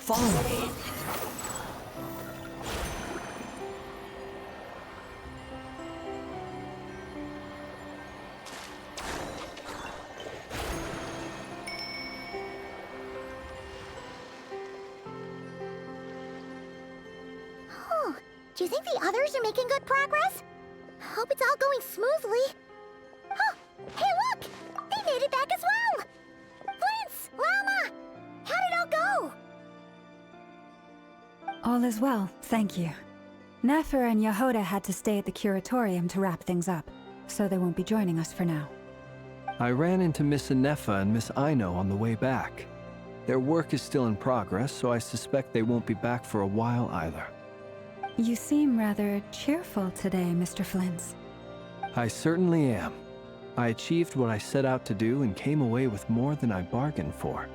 follow me. Oh, do you think the others are making good progress? Hope it's all going smoothly. Oh, hey look! They made it back as well! Prince! Llama! How did it all go? All is well, thank you. Nefer and Yehoda had to stay at the curatorium to wrap things up, so they won't be joining us for now. I ran into Miss Inefa and Miss Aino on the way back. Their work is still in progress, so I suspect they won't be back for a while either. You seem rather cheerful today, Mr. Flintz. I certainly am. I achieved what I set out to do and came away with more than I bargained for.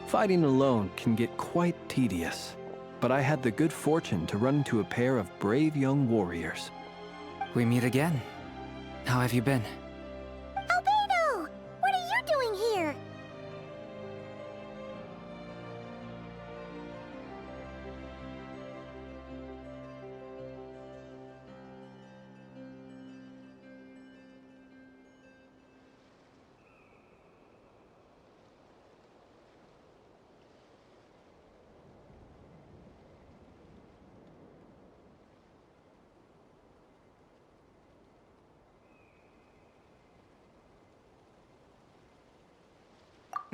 Fighting alone can get quite tedious, but I had the good fortune to run into a pair of brave young warriors. We meet again. How have you been? Albedo! What are you doing here?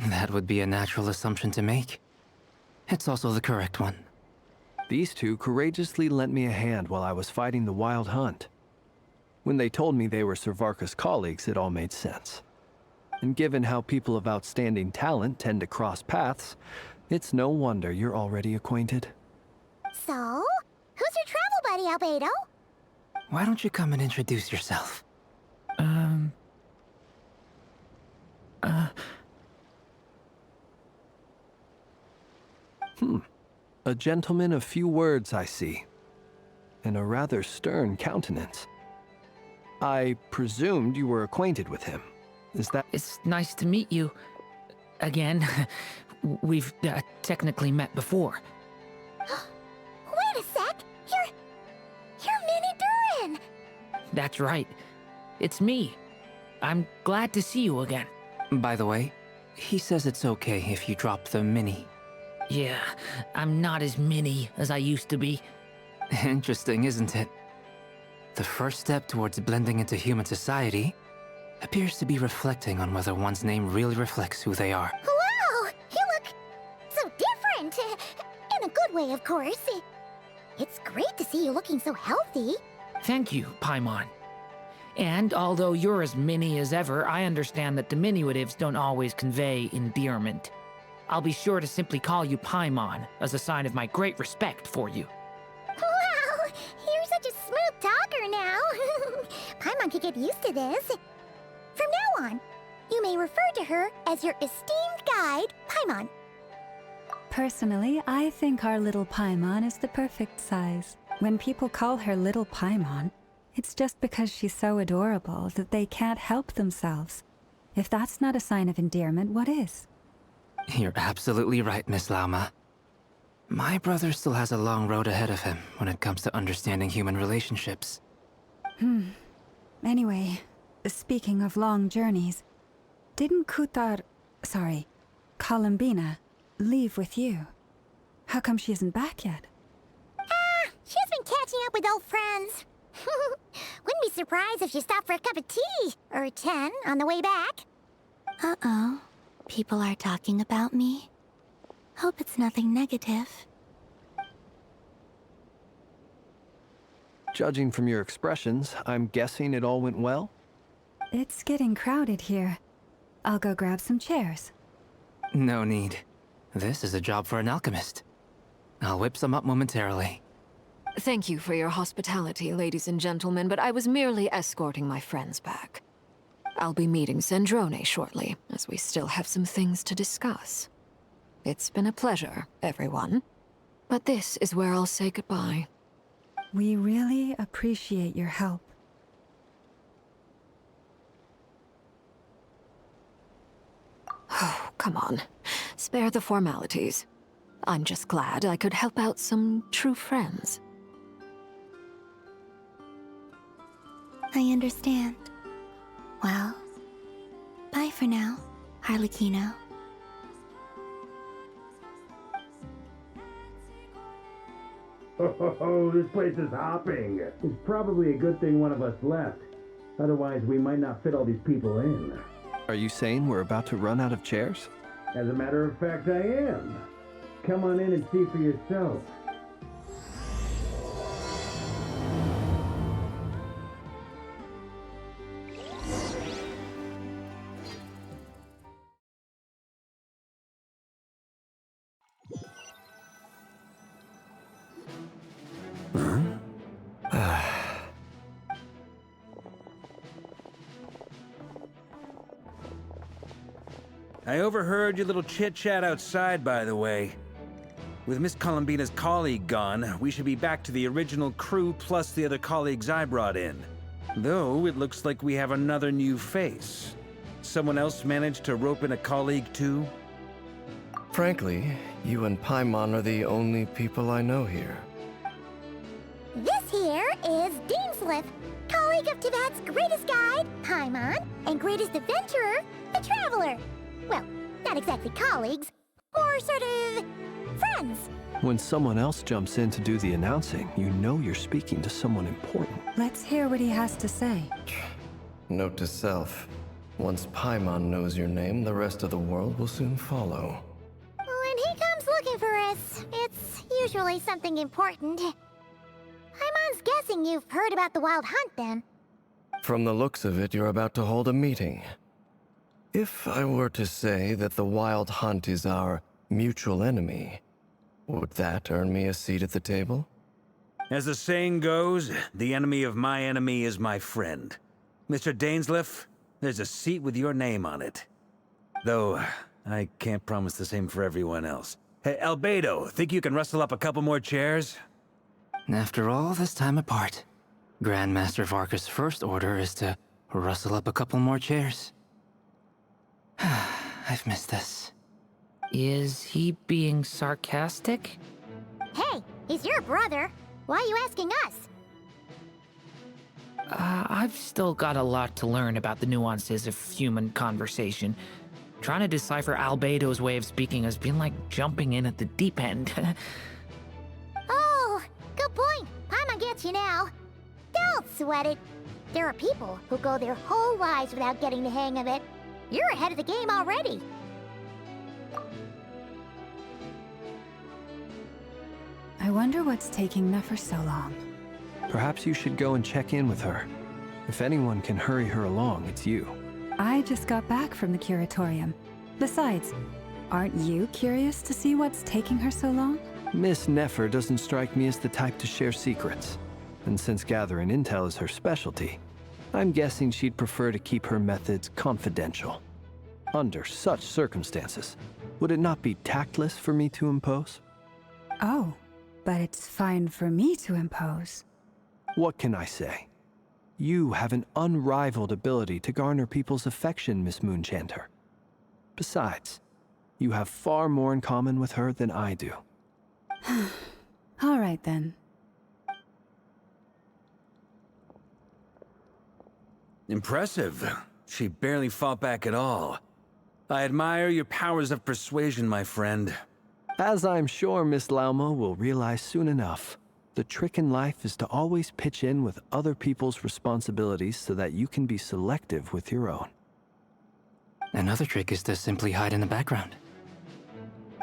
That would be a natural assumption to make. It's also the correct one. These two courageously lent me a hand while I was fighting the Wild Hunt. When they told me they were Servarka's colleagues, it all made sense. And given how people of outstanding talent tend to cross paths, it's no wonder you're already acquainted. So, who's your travel buddy, Albedo? Why don't you come and introduce yourself? A gentleman of few words, I see. And a rather stern countenance. I presumed you were acquainted with him. Is that... It's nice to meet you. Again. We've technically met before. Wait a sec! You're Minnie Durin! That's right. It's me. I'm glad to see you again. By the way, he says it's okay if you drop the mini. Yeah, I'm not as mini as I used to be. Interesting, isn't it? The first step towards blending into human society appears to be reflecting on whether one's name really reflects who they are. Wow! You look so different! In a good way, of course. It's great to see you looking so healthy. Thank you, Paimon. And although you're as mini as ever, I understand that diminutives don't always convey endearment. I'll be sure to simply call you Paimon as a sign of my great respect for you. Wow! You're such a smooth talker now. Paimon could get used to this. From now on, you may refer to her as your esteemed guide, Paimon. Personally, I think our little Paimon is the perfect size. When people call her Little Paimon, it's just because she's so adorable that they can't help themselves. If that's not a sign of endearment, what is? You're absolutely right, Miss Lauma. My brother still has a long road ahead of him when it comes to understanding human relationships. Anyway, speaking of long journeys, didn't Columbina, leave with you? How come she isn't back yet? She's been catching up with old friends. Wouldn't be surprised if she stopped for a cup of tea, or 10, on the way back. Uh-oh. People are talking about me. Hope it's nothing negative. Judging from your expressions, I'm guessing it all went well? It's getting crowded here. I'll go grab some chairs. No need. This is a job for an alchemist. I'll whip some up momentarily. Thank you for your hospitality, ladies and gentlemen, but I was merely escorting my friends back. I'll be meeting Zendrone shortly, as we still have some things to discuss. It's been a pleasure, everyone. But this is where I'll say goodbye. We really appreciate your help. come on. Spare the formalities. I'm just glad I could help out some true friends. I understand. Well, bye for now, Harlequino. Oh, this place is hopping. It's probably a good thing one of us left. Otherwise, we might not fit all these people in. Are you saying we're about to run out of chairs? As a matter of fact, I am. Come on in and see for yourself. I overheard your little chit-chat outside, by the way. With Miss Columbina's colleague gone, we should be back to the original crew plus the other colleagues I brought in. Though, it looks like we have another new face. Someone else managed to rope in a colleague, too? Frankly, you and Paimon are the only people I know here. This here is Deansliff, colleague of Tibet's greatest guide, Paimon, and greatest adventurer, the Traveler. Well, not exactly colleagues, or sort of friends. When someone else jumps in to do the announcing, you know you're speaking to someone important. Let's hear what he has to say. Note to self, once Paimon knows your name, the rest of the world will soon follow. When he comes looking for us, it's usually something important. Paimon's guessing you've heard about the Wild Hunt, then. From the looks of it, you're about to hold a meeting. If I were to say that the Wild Hunt is our mutual enemy, would that earn me a seat at the table? As the saying goes, the enemy of my enemy is my friend. Mr. Dainsliff, there's a seat with your name on it. Though, I can't promise the same for everyone else. Hey, Albedo, think you can rustle up a couple more chairs? After all this time apart, Grandmaster Varka's first order is to rustle up a couple more chairs. I've missed this. Is he being sarcastic? Hey, he's your brother. Why are you asking us? I've still got a lot to learn about the nuances of human conversation. Trying to decipher Albedo's way of speaking has been like jumping in at the deep end. Oh, good point. Paimon gets you now. Don't sweat it. There are people who go their whole lives without getting the hang of it. You're ahead of the game already. I wonder what's taking Nefer so long. Perhaps you should go and check in with her. If anyone can hurry her along, it's you. I just got back from the curatorium. Besides, aren't you curious to see what's taking her so long? Miss Nefer doesn't strike me as the type to share secrets. And since gathering intel is her specialty, I'm guessing she'd prefer to keep her methods confidential. Under such circumstances, would it not be tactless for me to impose? Oh, but it's fine for me to impose. What can I say? You have an unrivaled ability to garner people's affection, Miss Moonchanter. Besides, you have far more in common with her than I do. All right, then. Impressive. She barely fought back at all. I admire your powers of persuasion, my friend. As I'm sure Miss Lauma will realize soon enough, the trick in life is to always pitch in with other people's responsibilities so that you can be selective with your own. Another trick is to simply hide in the background.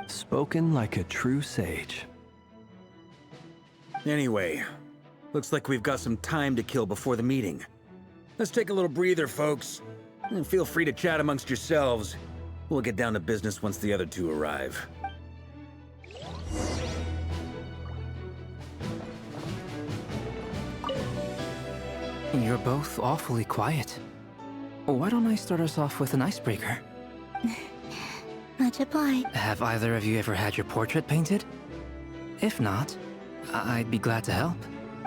Spoken like a true sage. Anyway, looks like we've got some time to kill before the meeting. Let's take a little breather, folks. And feel free to chat amongst yourselves. We'll get down to business once the other two arrive. You're both awfully quiet. Why don't I start us off with an icebreaker? Much obliged. Have either of you ever had your portrait painted? If not, I'd be glad to help.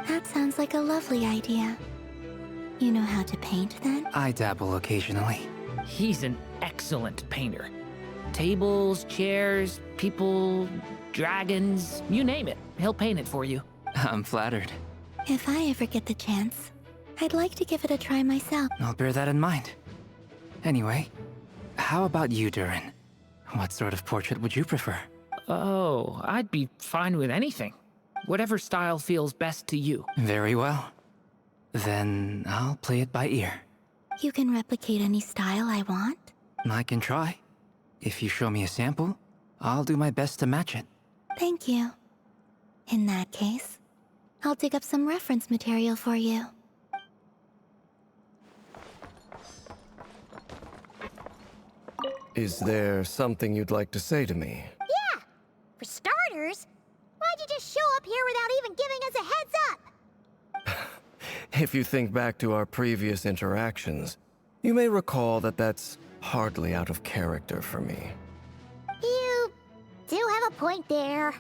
That sounds like a lovely idea. You know how to paint, then? I dabble occasionally. He's an excellent painter. Tables, chairs, people, dragons, you name it. He'll paint it for you. I'm flattered. If I ever get the chance, I'd like to give it a try myself. I'll bear that in mind. Anyway, how about you, Durin? What sort of portrait would you prefer? Oh, I'd be fine with anything. Whatever style feels best to you. Very well. Then I'll play it by ear. You can replicate any style I want? I can try. If you show me a sample, I'll do my best to match it. Thank you. In that case, I'll dig up some reference material for you. Is there something you'd like to say to me? Yeah! For starters, why'd you just show up here without even giving us a heads up? If you think back to our previous interactions, you may recall that that's hardly out of character for me. You do have a point there.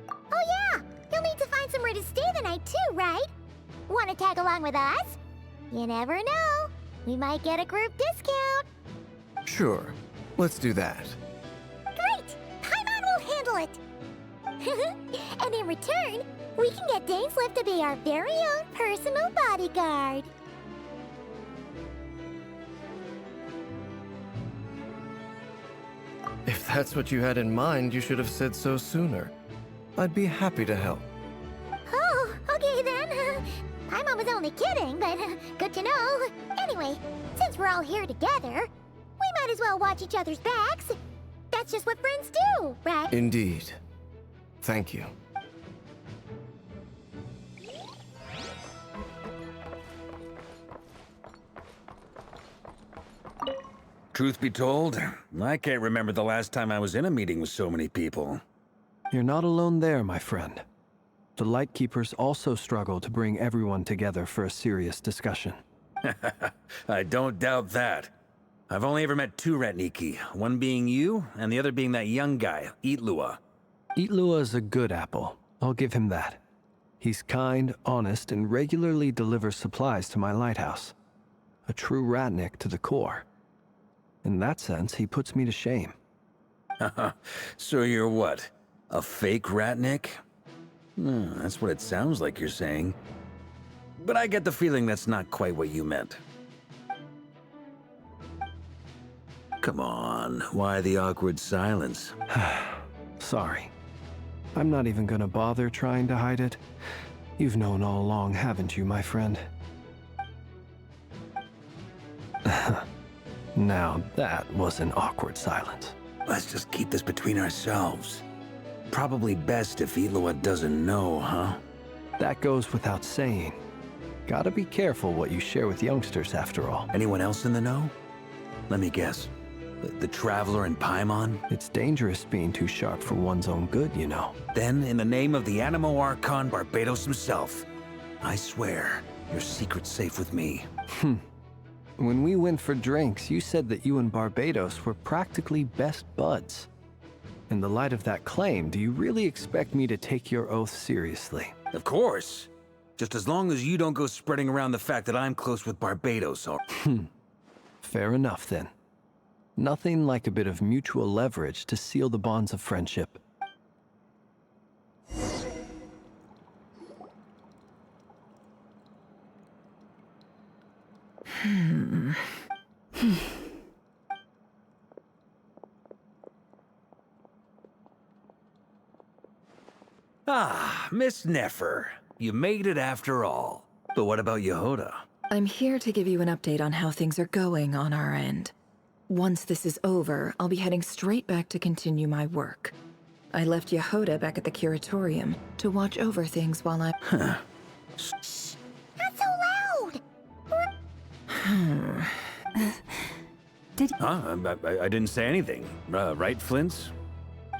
Oh yeah! You'll need to find somewhere to stay the night too, right? Want to tag along with us? You never know. We might get a group discount. Sure, let's do that. Great! Paimon will handle it! And in return, we can get Dainsleif to be our very own personal bodyguard. If that's what you had in mind, you should have said so sooner. I'd be happy to help. Oh, okay then. Paimon was only kidding, but good to know. Anyway, since we're all here together, we might as well watch each other's backs. That's just what friends do, right? Indeed. Thank you. Truth be told, I can't remember the last time I was in a meeting with so many people. You're not alone there, my friend. The Lightkeepers also struggle to bring everyone together for a serious discussion. I don't doubt that. I've only ever met two Retniki, one being you, and the other being that young guy, Luar. Luar is a good apple. I'll give him that. He's kind, honest, and regularly delivers supplies to my lighthouse. A true Ratnik to the core. In that sense, he puts me to shame. So you're what? A fake Ratnik? That's what it sounds like you're saying. But I get the feeling that's not quite what you meant. Come on, why the awkward silence? Sorry. I'm not even gonna bother trying to hide it. You've known all along, haven't you, my friend? Now, that was an awkward silence. Let's just keep this between ourselves. Probably best if Luar doesn't know, huh? That goes without saying. Gotta be careful what you share with youngsters, after all. Anyone else in the know? Let me guess. The Traveler and Paimon? It's dangerous being too sharp for one's own good, you know. Then, in the name of the Animo Archon Barbatos himself, I swear, your secret's safe with me. When we went for drinks, you said that you and Barbatos were practically best buds. In the light of that claim, do you really expect me to take your oath seriously? Of course. Just as long as you don't go spreading around the fact that I'm close with Barbatos. Fair enough, then. Nothing like a bit of mutual leverage to seal the bonds of friendship. Ah, Miss Nefer. You made it after all. But what about Yehoda? I'm here to give you an update on how things are going on our end. Once this is over, I'll be heading straight back to continue my work. I left Yehoda back at the curatorium to watch over things while I... Shh! Not so loud! I didn't say anything. Right, Flint's?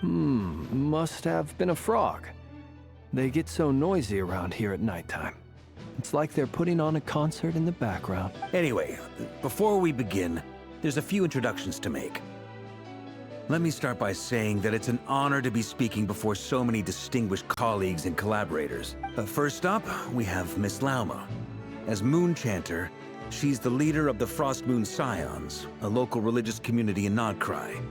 Must have been a frog. They get so noisy around here at nighttime. It's like they're putting on a concert in the background. Anyway, before we begin, there's a few introductions to make. Let me start by saying that it's an honor to be speaking before so many distinguished colleagues and collaborators. First up, we have Miss Lauma. As Moon Chanter, She's the leader of the Frostmoon Scions, a local religious community in Krai.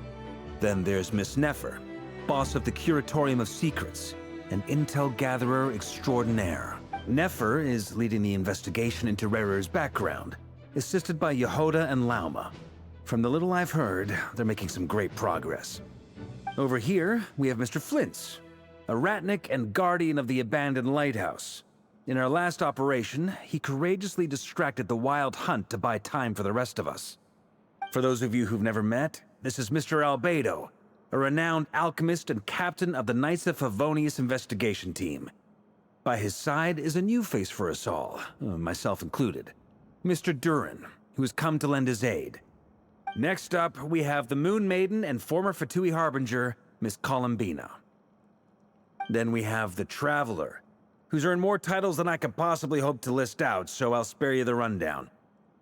Then there's Miss Nefer, boss of the Curatorium of Secrets, an intel gatherer extraordinaire. Nefer is leading the investigation into Rerer's background, assisted by Yehoda and Lauma. From the little I've heard, they're making some great progress. Over here, we have Mr. Flintz, a Ratnik and guardian of the abandoned lighthouse. In our last operation, he courageously distracted the Wild Hunt to buy time for the rest of us. For those of you who've never met, this is Mr. Albedo, a renowned alchemist and captain of the Knights of Favonius investigation team. By his side is a new face for us all, myself included, Mr. Durin, who has come to lend his aid. Next up, we have the Moon Maiden and former Fatui Harbinger, Miss Columbina. Then we have the Traveler, who's earned more titles than I could possibly hope to list out, so I'll spare you the rundown.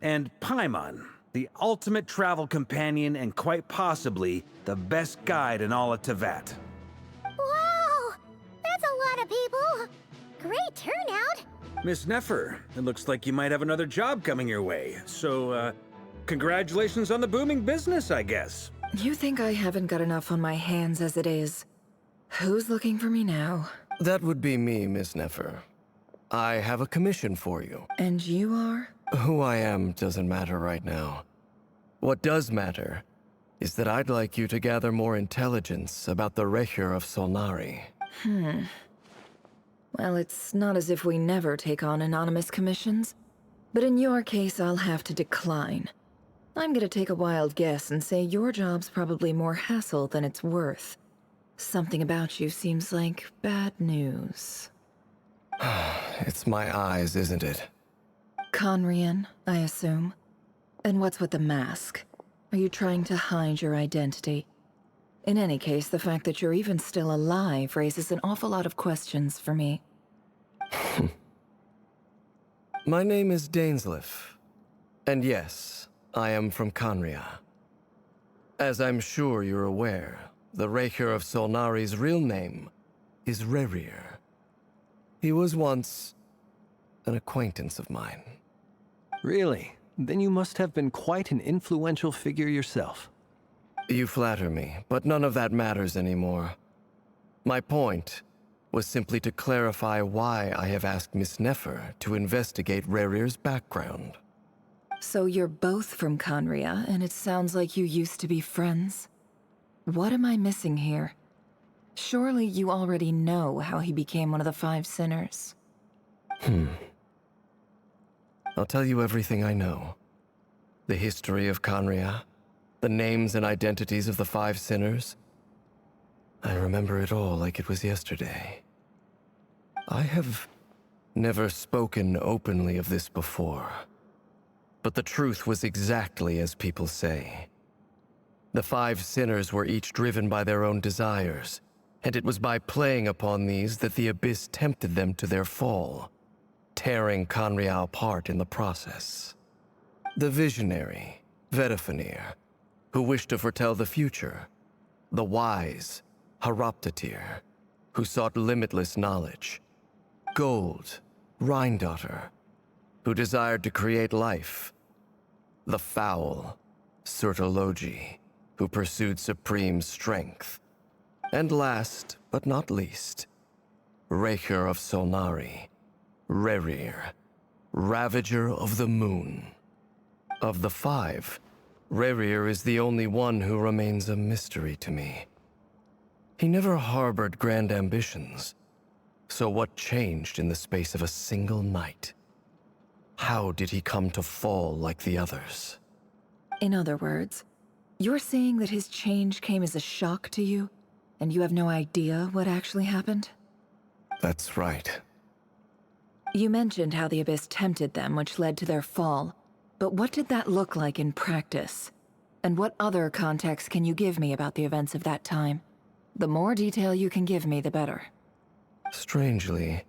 And Paimon, the ultimate travel companion and quite possibly the best guide in all of Tevat. Wow! That's a lot of people! Great turnout! Miss Nefer, it looks like you might have another job coming your way, so, congratulations on the booming business, I guess. You think I haven't got enough on my hands as it is? Who's looking for me now? That would be me, Miss Nefer. I have a commission for you. And you are? Who I am doesn't matter right now. What does matter is that I'd like you to gather more intelligence about the Recher of Solnari. Well, it's not as if we never take on anonymous commissions. But in your case, I'll have to decline. I'm gonna take a wild guess and say your job's probably more hassle than it's worth. Something about you seems like bad news. It's my eyes, isn't it? Conrian, I assume. And what's with the mask? Are you trying to hide your identity? In any case, the fact that you're even still alive raises an awful lot of questions for me. My name is Dainsleif. And yes, I am from Conria. As I'm sure you're aware, the Recher of Solnari's real name is Rerir. He was once an acquaintance of mine. Really? Then you must have been quite an influential figure yourself. You flatter me, but none of that matters anymore. My point was simply to clarify why I have asked Miss Nefer to investigate Rerir's background. So you're both from Conria, and it sounds like you used to be friends? What am I missing here? Surely you already know how he became one of the Five Sinners. I'll tell you everything I know. The history of Conria, the names and identities of the Five Sinners. I remember it all like it was yesterday. I have never spoken openly of this before. But the truth was exactly as people say. The Five Sinners were each driven by their own desires, and it was by playing upon these that the Abyss tempted them to their fall, tearing Conria apart in the process. The visionary, Vedifenir, who wished to foretell the future. The wise, Haroptatir, who sought limitless knowledge. Gold, Rheindotter, who desired to create life. The foul, Surtologi, who pursued supreme strength. And last, but not least, Recher of Solnari, Rerir, Ravager of the Moon. Of the five, Rerir is the only one who remains a mystery to me. He never harbored grand ambitions. So what changed in the space of a single night? How did he come to fall like the others? In other words, you're saying that his change came as a shock to you, and you have no idea what actually happened? That's right. You mentioned how the Abyss tempted them, which led to their fall. But what did that look like in practice? And what other context can you give me about the events of that time? The more detail you can give me, the better. Strangely,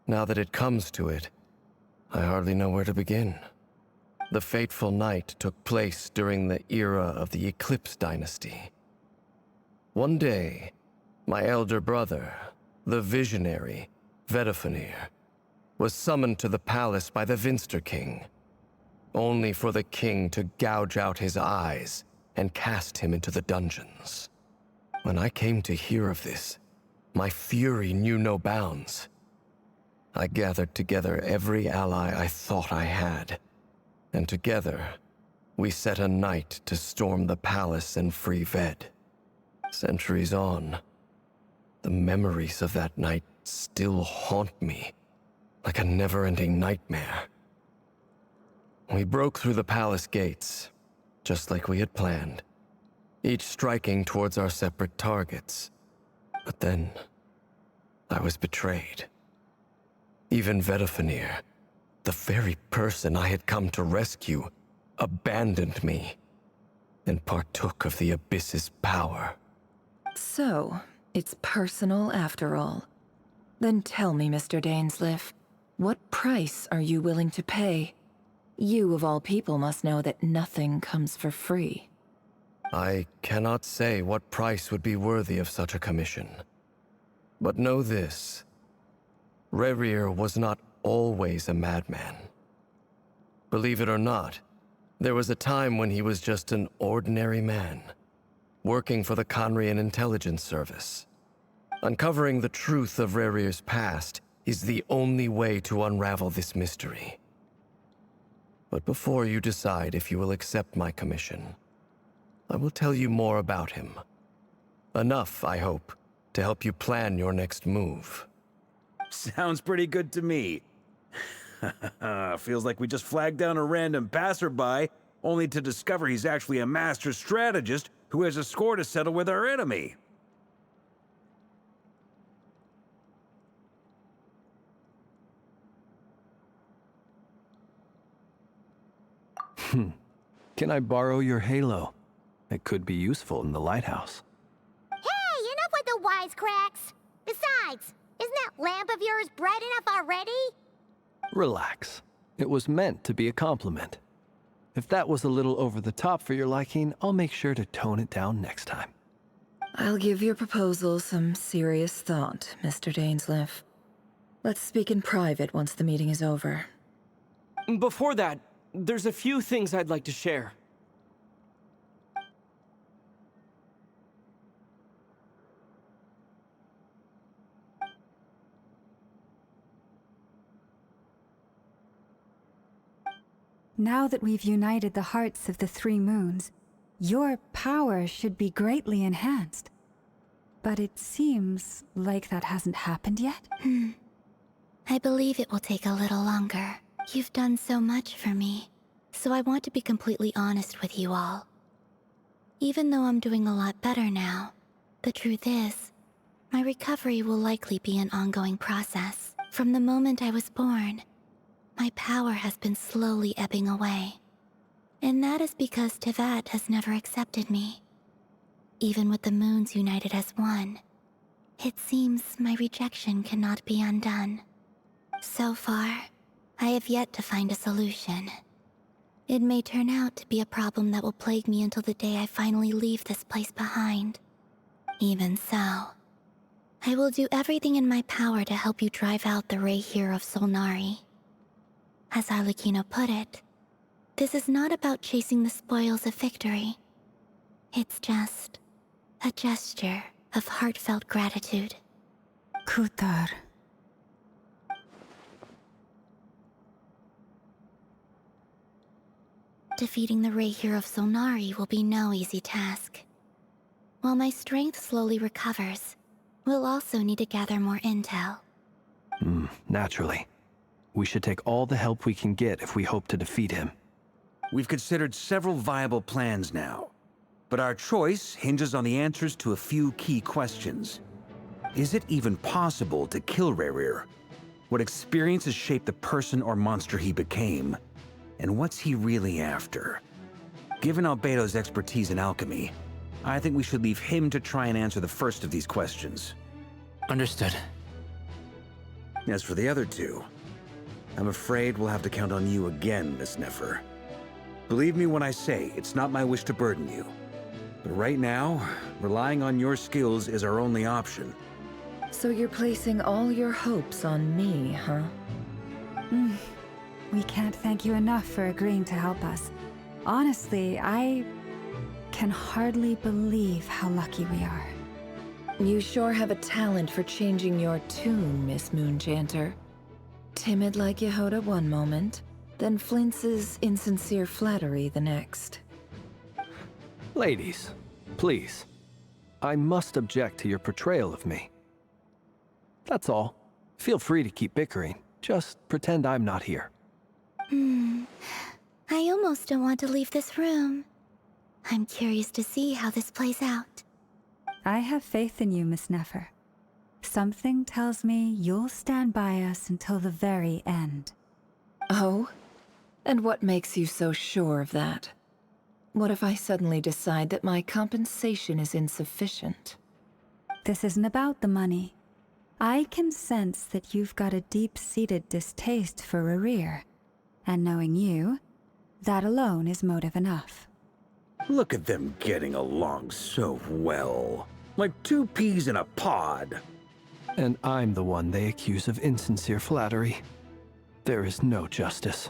now that it comes to it, I hardly know where to begin. The fateful night took place during the era of the Eclipse Dynasty. One day, my elder brother, the visionary, Vedifenir, was summoned to the palace by the Vinster King. only for the king to gouge out his eyes and cast him into the dungeons. When I came to hear of this, my fury knew no bounds. I gathered together every ally I thought I had, and together, we set a night to storm the palace and free Ved. Centuries on, the memories of that night still haunt me like a never-ending nightmare. We broke through the palace gates, just like we had planned, each striking towards our separate targets. But then, I was betrayed. Even Vedafenir, the very person I had come to rescue, abandoned me and partook of the Abyss's power. So, it's personal after all. Then tell me, Mr. Dainsleif, what price are you willing to pay? You, of all people, must know that nothing comes for free. I cannot say what price would be worthy of such a commission. But know this. Rerir was not always a madman. Believe it or not, there was a time when he was just an ordinary man, working for the Conrian Intelligence Service. Uncovering the truth of Rerir's past is the only way to unravel this mystery. But before you decide if you will accept my commission, I will tell you more about him. Enough, I hope, to help you plan your next move. Sounds pretty good to me. Feels like we just flagged down a random passerby, only to discover he's actually a master strategist who has a score to settle with our enemy. Can I borrow your halo? It could be useful in the lighthouse. Hey, enough with the wisecracks! Besides, isn't that lamp of yours bright enough already? Relax. It was meant to be a compliment. If that was a little over the top for your liking, I'll make sure to tone it down next time. I'll give your proposal some serious thought, Mr. Dainsleif. Let's speak in private once the meeting is over. Before that, there's a few things I'd like to share. Now that we've united the hearts of the three moons, your power should be greatly enhanced. But it seems like that hasn't happened yet. I believe it will take a little longer. You've done so much for me, so I want to be completely honest with you all. Even though I'm doing a lot better now, the truth is, my recovery will likely be an ongoing process. From the moment I was born, my power has been slowly ebbing away. And that is because Tevat has never accepted me. Even with the moons united as one, it seems my rejection cannot be undone. So far, I have yet to find a solution. It may turn out to be a problem that will plague me until the day I finally leave this place behind. Even so, I will do everything in my power to help you drive out the Reihir of Solnari. As Arlecchino put it, this is not about chasing the spoils of victory. It's just a gesture of heartfelt gratitude. Kutar. Defeating the Reihir of Solnari will be no easy task. While my strength slowly recovers, we'll also need to gather more intel. Naturally. We should take all the help we can get if we hope to defeat him. We've considered several viable plans now, but our choice hinges on the answers to a few key questions. Is it even possible to kill Rerir? What experiences shaped the person or monster he became? And what's he really after? Given Albedo's expertise in alchemy, I think we should leave him to try and answer the first of these questions. Understood. As for the other two, I'm afraid we'll have to count on you again, Miss Nefer. Believe me when I say it's not my wish to burden you. But right now, relying on your skills is our only option. So you're placing all your hopes on me, huh? We can't thank you enough for agreeing to help us. Honestly, I can hardly believe how lucky we are. You sure have a talent for changing your tune, Miss Moonchanter. Timid like Yehoda one moment, then flinches insincere flattery the next. Ladies, please. I must object to your portrayal of me. That's all. Feel free to keep bickering. Just pretend I'm not here. I almost don't want to leave this room. I'm curious to see how this plays out. I have faith in you, Miss Nefer. Something tells me you'll stand by us until the very end. Oh? And what makes you so sure of that? What if I suddenly decide that my compensation is insufficient? This isn't about the money. I can sense that you've got a deep-seated distaste for Rerir. And knowing you, that alone is motive enough. Look at them getting along so well. Like two peas in a pod. And I'm the one they accuse of insincere flattery. There is no justice.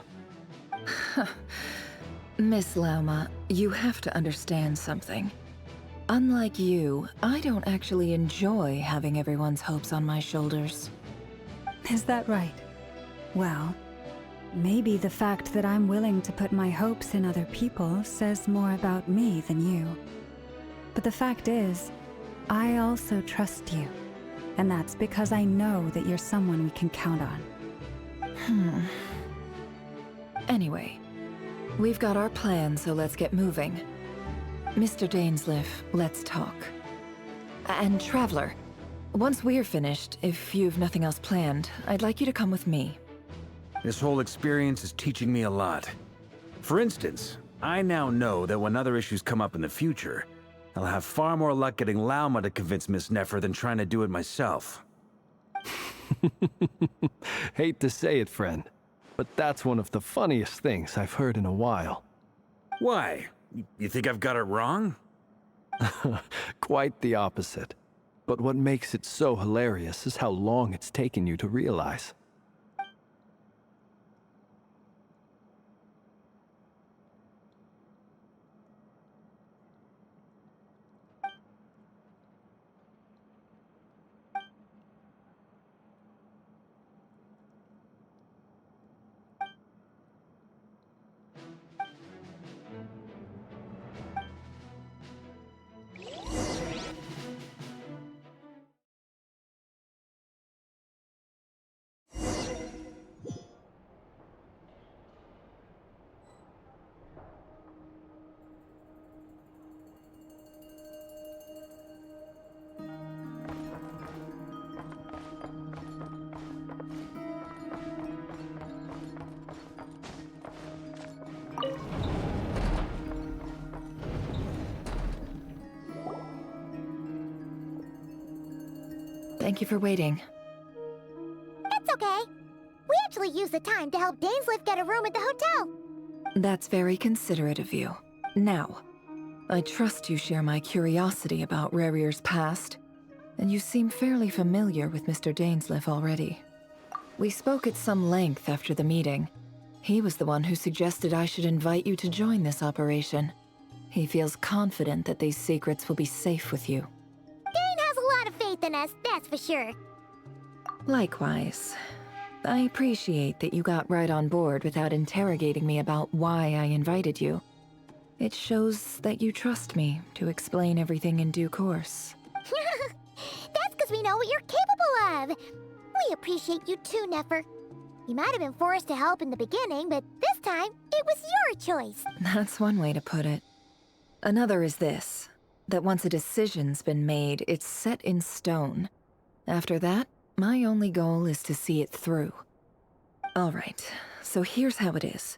Miss Lauma, you have to understand something. Unlike you, I don't actually enjoy having everyone's hopes on my shoulders. Is that right? Well, maybe the fact that I'm willing to put my hopes in other people says more about me than you. But the fact is, I also trust you. And that's because I know that you're someone we can count on. Anyway, we've got our plan, so let's get moving. Mr. Dainsleif, let's talk. And Traveler, once we're finished, if you've nothing else planned, I'd like you to come with me. This whole experience is teaching me a lot. For instance, I now know that when other issues come up in the future, I'll have far more luck getting Lauma to convince Miss Nefer than trying to do it myself. Hate to say it, friend, but that's one of the funniest things I've heard in a while. Why? You think I've got it wrong? Quite the opposite. But what makes it so hilarious is how long it's taken you to realize. Thank you for waiting. It's okay. We actually used the time to help Dainsleif get a room at the hotel. That's very considerate of you. Now, I trust you share my curiosity about Rerir's past, and you seem fairly familiar with Mr. Dainsleif already. We spoke at some length after the meeting. He was the one who suggested I should invite you to join this operation. He feels confident that these secrets will be safe with you. Dane has a lot of faith in us, that's for sure. Likewise. I appreciate that you got right on board without interrogating me about why I invited you. It shows that you trust me to explain everything in due course. That's because we know what you're capable of. We appreciate you too, Nefer. You might have been forced to help in the beginning, but this time, it was your choice. That's one way to put it. Another is this, that once a decision's been made, it's set in stone. After that, my only goal is to see it through. Alright, so here's how it is.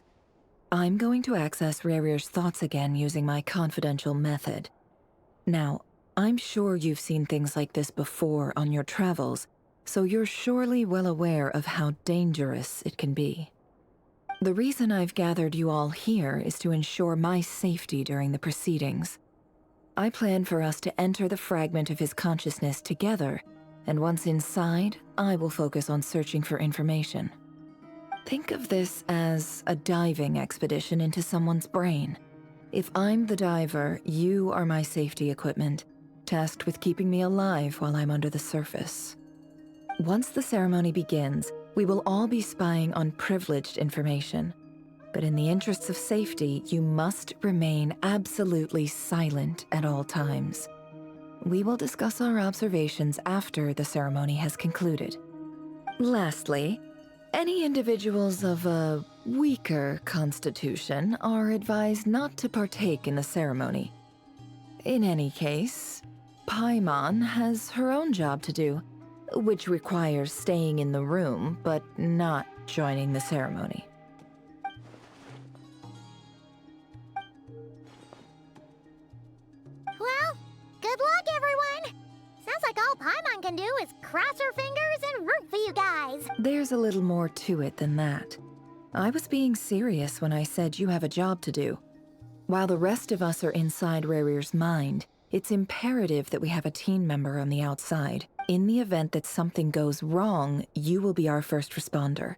I'm going to access Rerir's thoughts again using my confidential method. Now, I'm sure you've seen things like this before on your travels, so you're surely well aware of how dangerous it can be. The reason I've gathered you all here is to ensure my safety during the proceedings. I plan for us to enter the fragment of his consciousness together, and once inside, I will focus on searching for information. Think of this as a diving expedition into someone's brain. If I'm the diver, you are my safety equipment, tasked with keeping me alive while I'm under the surface. Once the ceremony begins, we will all be spying on privileged information. But in the interests of safety, you must remain absolutely silent at all times. We will discuss our observations after the ceremony has concluded. Lastly, any individuals of a weaker constitution are advised not to partake in the ceremony. In any case, Paimon has her own job to do, which requires staying in the room but not joining the ceremony. Well, good luck, everyone! Sounds like all Paimon can do is cross her fingers and root for you guys. There's a little more to it than that. I was being serious when I said you have a job to do. While the rest of us are inside Rarir's mind, it's imperative that we have a team member on the outside. In the event that something goes wrong, you will be our first responder.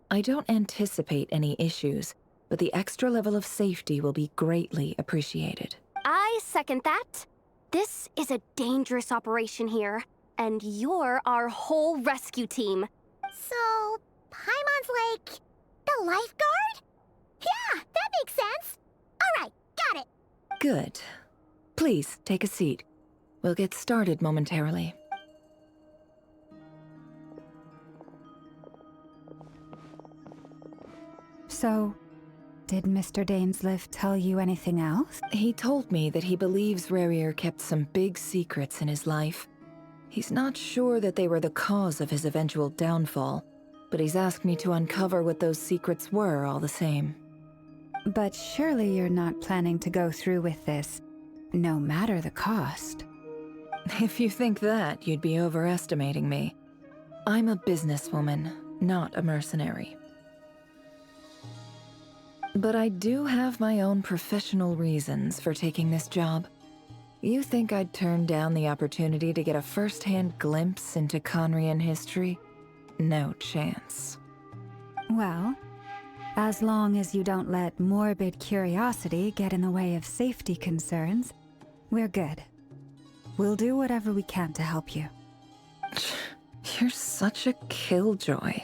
I don't anticipate any issues, but the extra level of safety will be greatly appreciated. I second that. This is a dangerous operation here, and you're our whole rescue team. So, Paimon's like the lifeguard? Yeah, that makes sense. All right, got it. Good. Please, take a seat. We'll get started momentarily. So, did Mr. Dainsliff tell you anything else? He told me that he believes Rarir kept some big secrets in his life. He's not sure that they were the cause of his eventual downfall, but he's asked me to uncover what those secrets were all the same. But surely you're not planning to go through with this, no matter the cost. If you think that, you'd be overestimating me. I'm a businesswoman, not a mercenary. But I do have my own professional reasons for taking this job. You think I'd turn down the opportunity to get a first-hand glimpse into Conrian history? No chance. Well, as long as you don't let morbid curiosity get in the way of safety concerns, we're good. We'll do whatever we can to help you. You're such a killjoy.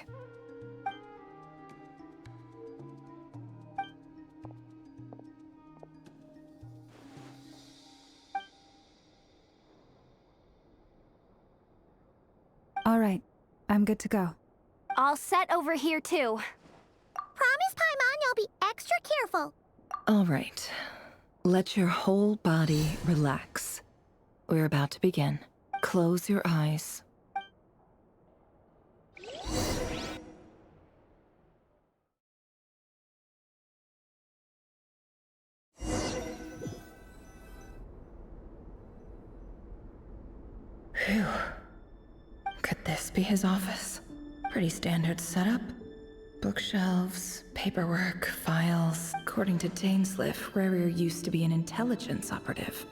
All right, I'm good to go. All set over here, too. Promise, Paimon, you'll be extra careful. All right. Let your whole body relax. We're about to begin. Close your eyes. Phew. Could this be his office? Pretty standard setup. Bookshelves, paperwork, files. According to Dainsliff, Rarir used to be an intelligence operative.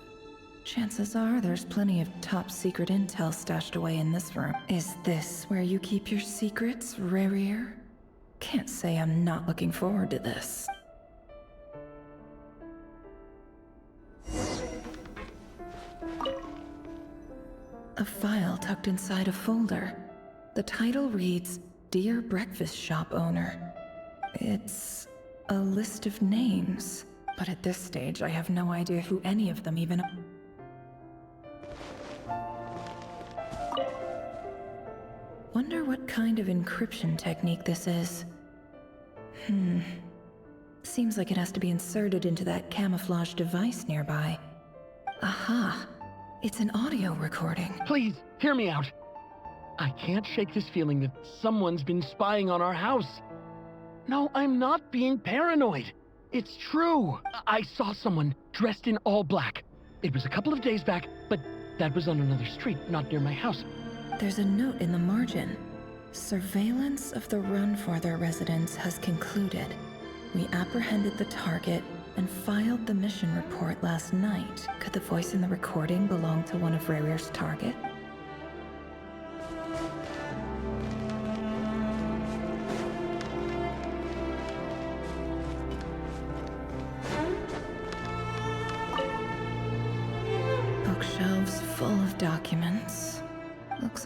Chances are there's plenty of top secret intel stashed away in this room. Is this where you keep your secrets, Rarir? Can't say I'm not looking forward to this. A file tucked inside a folder. The title reads, Dear Breakfast Shop Owner. It's a list of names, but at this stage I have no idea who any of them even are. Wonder what kind of encryption technique this is. Seems like it has to be inserted into that camouflage device nearby. Aha! It's an audio recording. Please, hear me out. I can't shake this feeling that someone's been spying on our house. No, I'm not being paranoid. It's true. I saw someone dressed in all black. It was a couple of days back, but that was on another street, not near my house. There's a note in the margin. Surveillance of the Runfarther residence has concluded. We apprehended the target and filed the mission report last night. Could the voice in the recording belong to one of Rarir's target?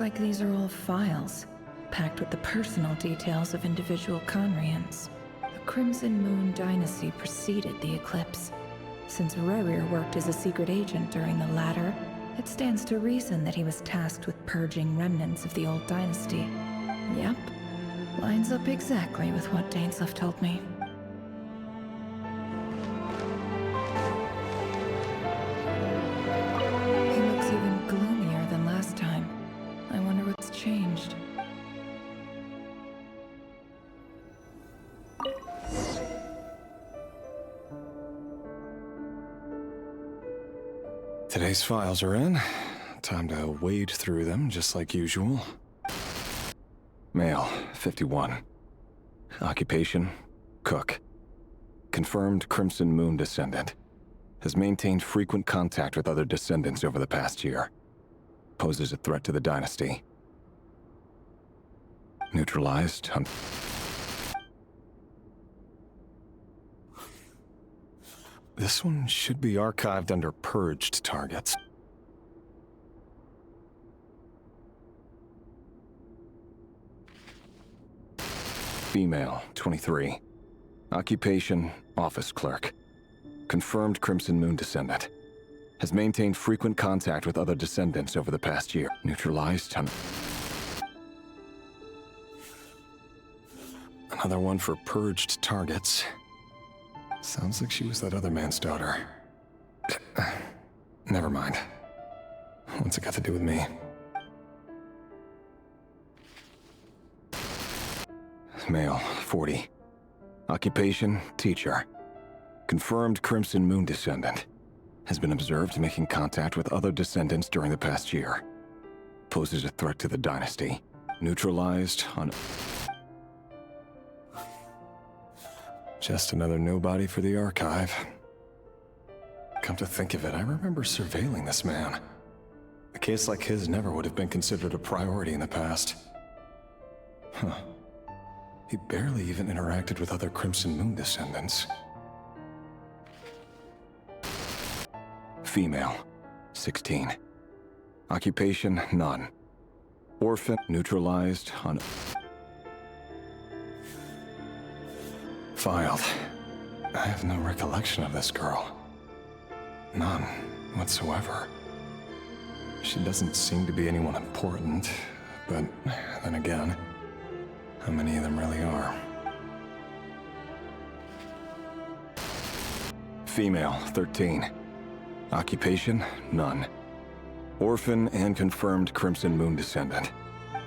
like these are all files, packed with the personal details of individual Conrians. The Crimson Moon Dynasty preceded the eclipse. Since Rerir worked as a secret agent during the latter, it stands to reason that he was tasked with purging remnants of the old dynasty. Yep. Lines up exactly with what Dainsleif told me. He looks even gloomier than last time. I wonder what's changed. Today's files are in. Time to wade through them, just like usual. Male, 51. Occupation, cook. Confirmed Crimson Moon descendant. Has maintained frequent contact with other descendants over the past year. Poses a threat to the dynasty. Neutralized. This one should be archived under purged targets. Female, 23. Occupation, office clerk. Confirmed Crimson Moon descendant. Has maintained frequent contact with other descendants over the past year. Neutralized. Another one for purged targets. Sounds like she was that other man's daughter. Never mind. What's it got to do with me? Male, 40. Occupation, teacher. Confirmed Crimson Moon descendant. Has been observed making contact with other descendants during the past year. Poses a threat to the dynasty. Neutralized on... Just another nobody for the archive. Come to think of it, I remember surveilling this man. A case like his never would have been considered a priority in the past. Huh. He barely even interacted with other Crimson Moon descendants. Female, 16. Occupation, none. Orphan, neutralized on... Filed. I have no recollection of this girl. None whatsoever. She doesn't seem to be anyone important, but then again, how many of them really are? Female, 13. Occupation, none. Orphan and confirmed Crimson Moon descendant.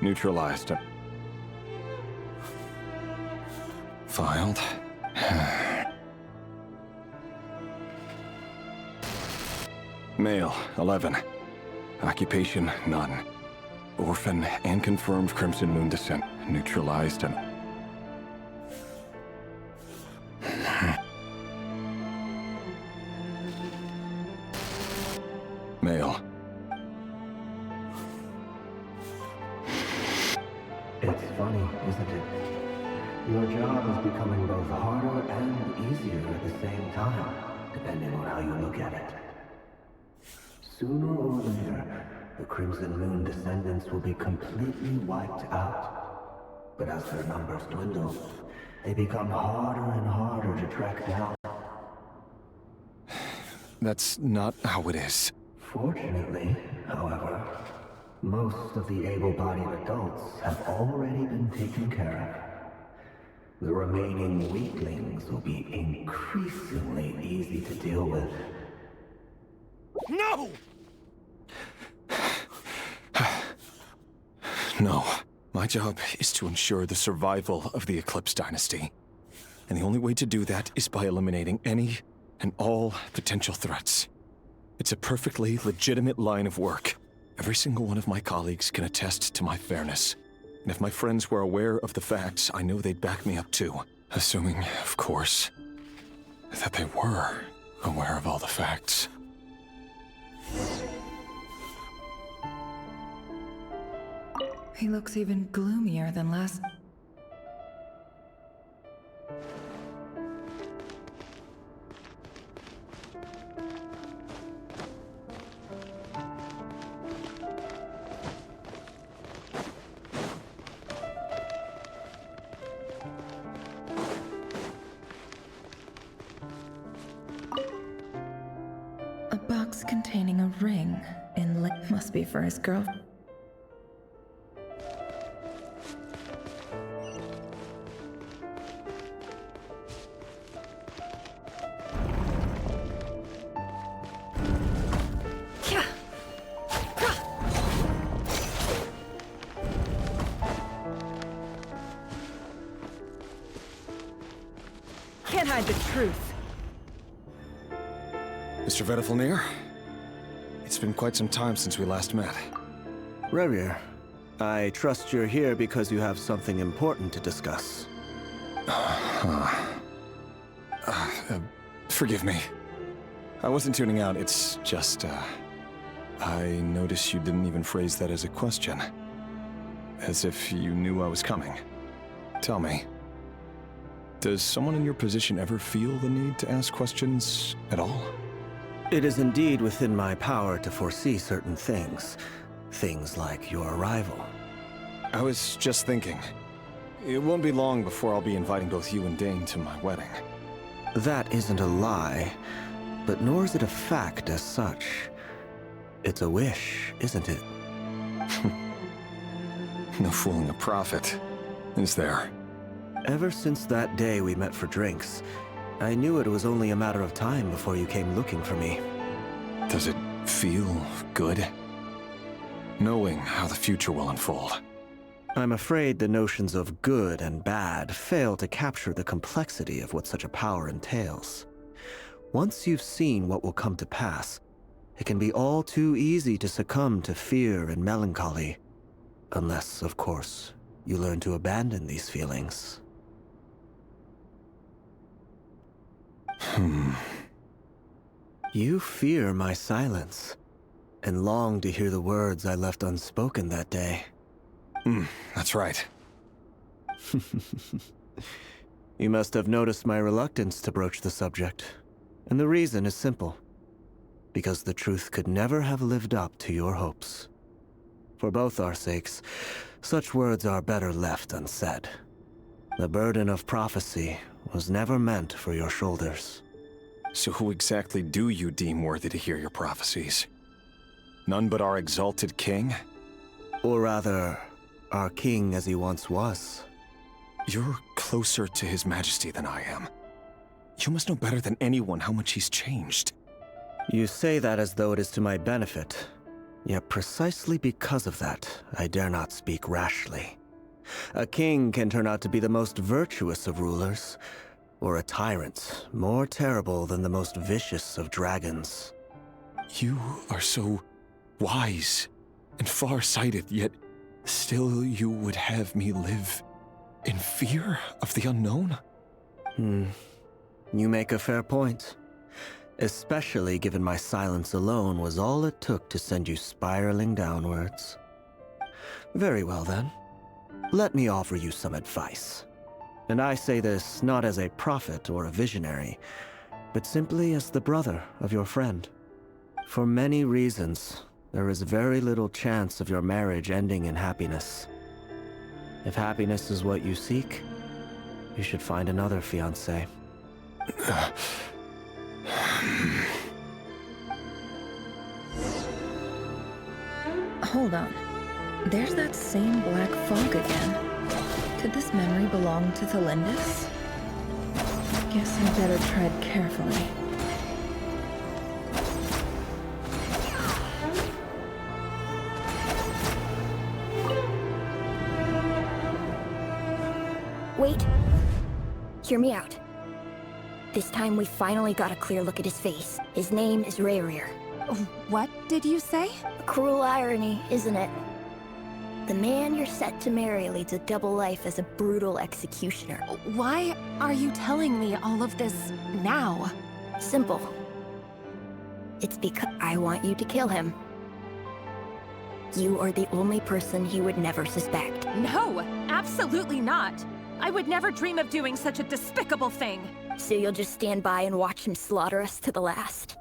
Neutralized. Filed. Male, 11. Occupation, none. Orphan and confirmed Crimson Moon descent. Neutralized and... Male. It's funny, isn't it? Your job is becoming both harder and easier at the same time, depending on how you look at it. Sooner or later, the Crimson Moon descendants will be completely wiped out. But as their numbers dwindle, they become harder and harder to track down. That's not how it is. Fortunately, however, most of the able-bodied adults have already been taken care of. The remaining weaklings will be increasingly easy to deal with. No! No. My job is to ensure the survival of the Eclipse Dynasty. And the only way to do that is by eliminating any and all potential threats. It's a perfectly legitimate line of work. Every single one of my colleagues can attest to my fairness. And if my friends were aware of the facts, I know they'd back me up too. Assuming, of course, that they were aware of all the facts. He looks even gloomier than last... ring in must be for his girl. Can't hide the truth. Mr. Vedifalnir? It's been quite some time since we last met. Rerir, I trust you're here because you have something important to discuss. Forgive me. I wasn't tuning out, it's just, I noticed you didn't even phrase that as a question. As if you knew I was coming. Tell me, does someone in your position ever feel the need to ask questions at all? It is indeed within my power to foresee certain things. Things like your arrival. I was just thinking. It won't be long before I'll be inviting both you and Dane to my wedding. That isn't a lie, but nor is it a fact as such. It's a wish, isn't it? No fooling a prophet, is there? Ever since that day we met for drinks, I knew it was only a matter of time before you came looking for me. Does it feel good? Knowing how the future will unfold. I'm afraid the notions of good and bad fail to capture the complexity of what such a power entails. Once you've seen what will come to pass, it can be all too easy to succumb to fear and melancholy. Unless, of course, you learn to abandon these feelings. You fear my silence, and long to hear the words I left unspoken that day. That's right. You must have noticed my reluctance to broach the subject, and the reason is simple. Because the truth could never have lived up to your hopes. For both our sakes, such words are better left unsaid. The burden of prophecy was never meant for your shoulders. So who exactly do you deem worthy to hear your prophecies? None but our exalted king? Or rather, our king as he once was. You're closer to his majesty than I am. You must know better than anyone how much he's changed. You say that as though it is to my benefit. Yet precisely because of that, I dare not speak rashly. A king can turn out to be the most virtuous of rulers, or a tyrant more terrible than the most vicious of dragons. You are so wise and far-sighted, yet still you would have me live in fear of the unknown? You make a fair point. Especially given my silence alone was all it took to send you spiraling downwards. Very well then. Let me offer you some advice. And I say this not as a prophet or a visionary, but simply as the brother of your friend. For many reasons, there is very little chance of your marriage ending in happiness. If happiness is what you seek, you should find another fiancé. Hold on. There's that same black fog again. Could this memory belong to Thalindis? Guess I better tread carefully. Wait. Hear me out. This time we finally got a clear look at his face. His name is Rerir. What did you say? A cruel irony, isn't it? The man you're set to marry leads a double life as a brutal executioner. Why are you telling me all of this now? Simple. It's because I want you to kill him. You are the only person he would never suspect. No, absolutely not. I would never dream of doing such a despicable thing. So you'll just stand by and watch him slaughter us to the last?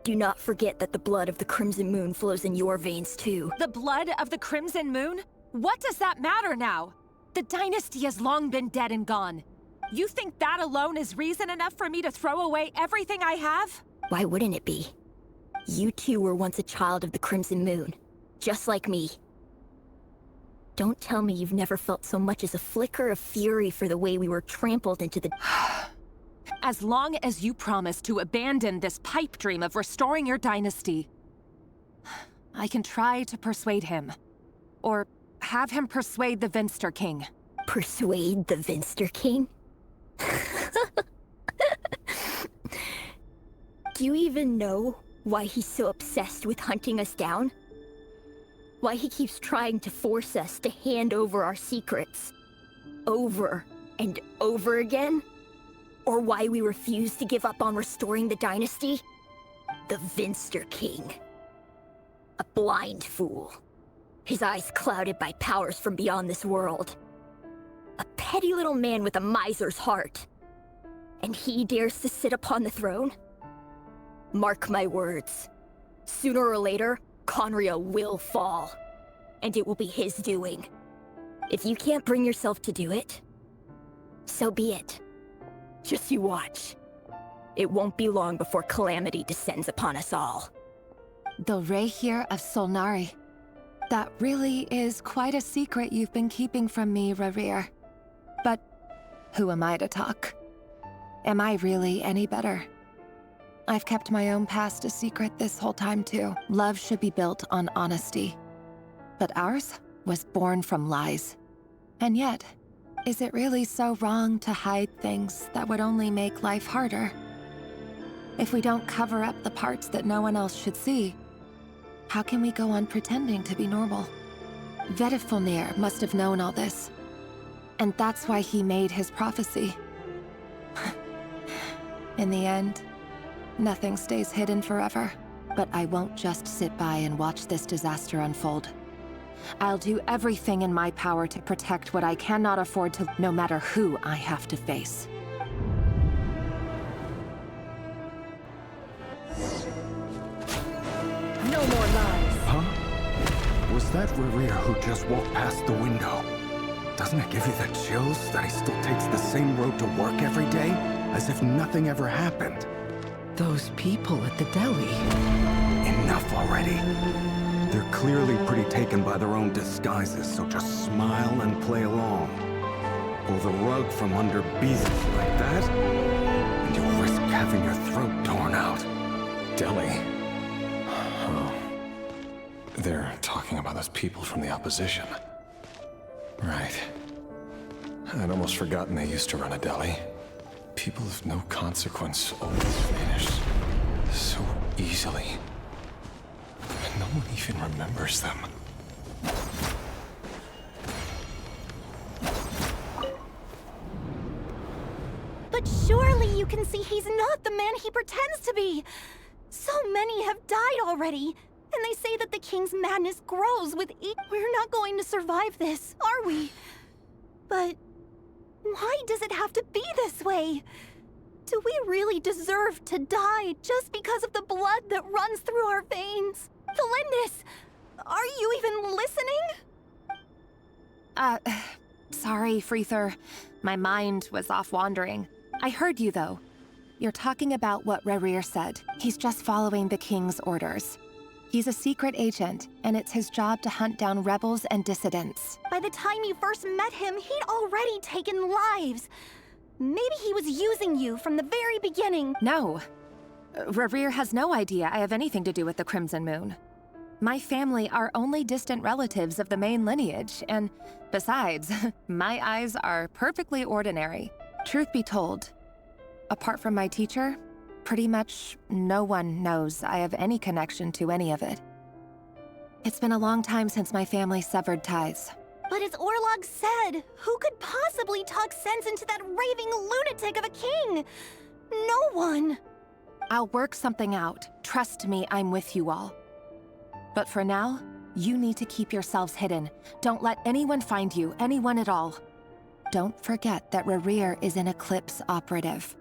Do not forget that the blood of the Crimson Moon flows in your veins too. The blood of the Crimson Moon? What does that matter now? The dynasty has long been dead and gone. You think that alone is reason enough for me to throw away everything I have? Why wouldn't it be? You two were once a child of the Crimson Moon, just like me. Don't tell me you've never felt so much as a flicker of fury for the way we were trampled into the... As long as you promise to abandon this pipe dream of restoring your dynasty, I can try to persuade him. Or have him persuade the Vinster King. Persuade the Vinster King? Do you even know why he's so obsessed with hunting us down? Why he keeps trying to force us to hand over our secrets? Over and over again? Or why we refuse to give up on restoring the dynasty? The Vinster King. A blind fool. His eyes clouded by powers from beyond this world. A petty little man with a miser's heart. And he dares to sit upon the throne? Mark my words. Sooner or later, Conria will fall. And it will be his doing. If you can't bring yourself to do it, so be it. Just you watch. It won't be long before calamity descends upon us all. The Rehir of Solnari. That really is quite a secret you've been keeping from me, Rerir. But who am I to talk? Am I really any better? I've kept my own past a secret this whole time too. Love should be built on honesty. But ours was born from lies. And yet, is it really so wrong to hide things that would only make life harder? If we don't cover up the parts that no one else should see, how can we go on pretending to be normal? Vedifulnir must have known all this. And that's why he made his prophecy. In the end, nothing stays hidden forever. But I won't just sit by and watch this disaster unfold. I'll do everything in my power to protect what I cannot afford to, no matter who I have to face. No more lies. Huh? Was that Rerir who just walked past the window? Doesn't it give you the chills that he still takes the same road to work every day? As if nothing ever happened. Those people at the deli. Enough already. They're clearly pretty taken by their own disguises, so just smile and play along. Pull the rug from under beasts like that, and you risk having your throat torn out. Deli? Oh. They're talking about those people from the opposition. Right. I'd almost forgotten they used to run a deli. People of no consequence always vanish so easily. And no one even remembers them. But surely you can see he's not the man he pretends to be. So many have died already. And they say that the king's madness grows with each... We're not going to survive this, are we? But why does it have to be this way? Do we really deserve to die just because of the blood that runs through our veins? Felindis, are you even listening? Sorry, Freether. My mind was off wandering. I heard you, though. You're talking about what Rerir said. He's just following the king's orders. He's a secret agent, and it's his job to hunt down rebels and dissidents. By the time you first met him, he'd already taken lives. Maybe he was using you from the very beginning. No. Rerir has no idea I have anything to do with the Crimson Moon. My family are only distant relatives of the main lineage, and besides, my eyes are perfectly ordinary. Truth be told, apart from my teacher, pretty much no one knows I have any connection to any of it. It's been a long time since my family severed ties. But as Orlog said, who could possibly talk sense into that raving lunatic of a king? No one. I'll work something out. Trust me, I'm with you all. But for now, you need to keep yourselves hidden. Don't let anyone find you, anyone at all. Don't forget that Rerir is an Eclipse operative.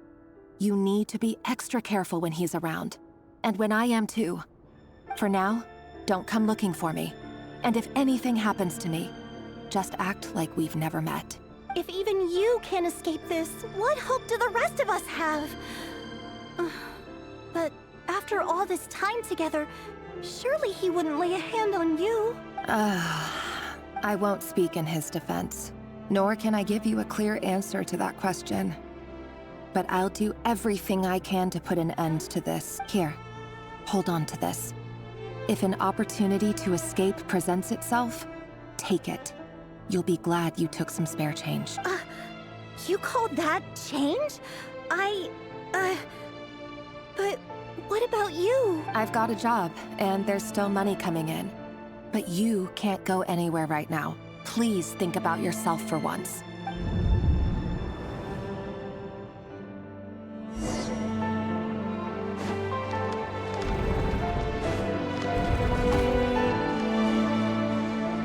You need to be extra careful when he's around. And when I am too. For now, don't come looking for me. And if anything happens to me, just act like we've never met. If even you can't escape this, what hope do the rest of us have? But after After all this time together, surely he wouldn't lay a hand on you. I won't speak in his defense, nor can I give you a clear answer to that question. But I'll do everything I can to put an end to this. Here, hold on to this. If an opportunity to escape presents itself, take it. You'll be glad you took some spare change. You call that change? But what about you? I've got a job, and there's still money coming in. But you can't go anywhere right now. Please think about yourself for once.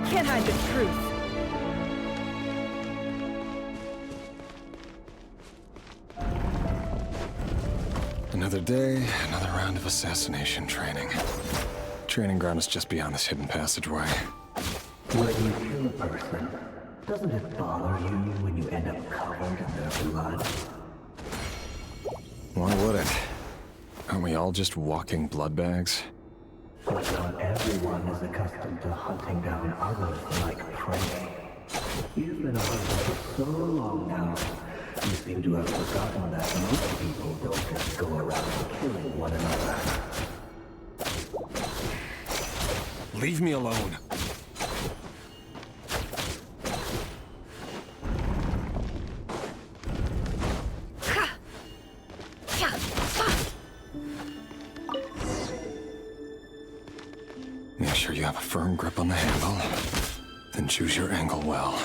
Can't hide the truth. Another day, another round of assassination training. Training ground is just beyond this hidden passageway. When you kill a person, doesn't it bother you when you end up covered in their blood? Why would it? Aren't we all just walking blood bags? But not everyone is accustomed to hunting down others like prey. You've been a hunter for so long now, you seem to have forgotten that most people don't just go around killing one another. Leave me alone. Make sure you have a firm grip on the handle, then choose your angle well.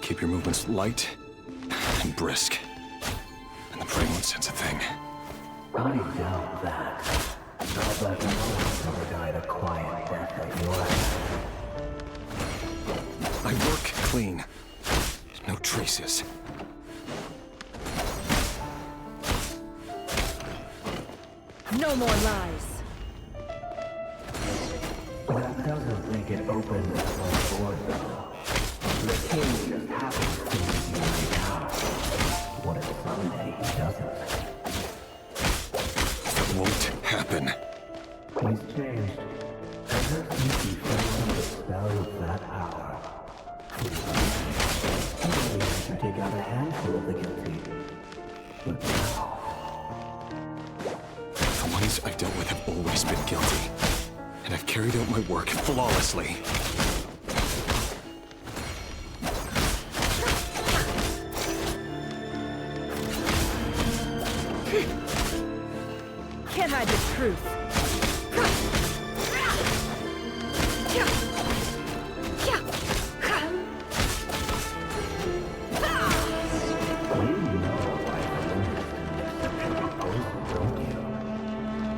Keep your movements light and brisk, and the prey won't sense a thing. I doubt that. I'll bet no one's ever died a quiet death at your hand. I work clean. No traces. No more lies. That doesn't make it open to the board, though. The king just happens to be right now. What if someday he doesn't? That won't happen. He's changed. Ever since he fell under the spell of that hour. He only had to take out a handful of the guilty. But now... The ones I've dealt with have always been guilty. And I've carried out my work flawlessly. Can't hide the truth.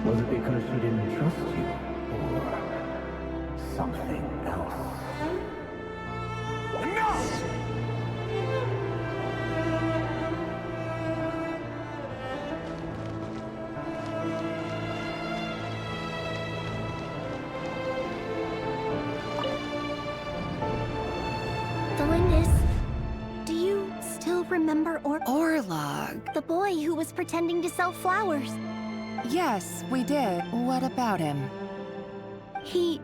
Was it because she didn't trust you? Or something else? Enough! Delindis, do you still remember Orlog? The boy who was pretending to sell flowers. Yes, we did. What about him? He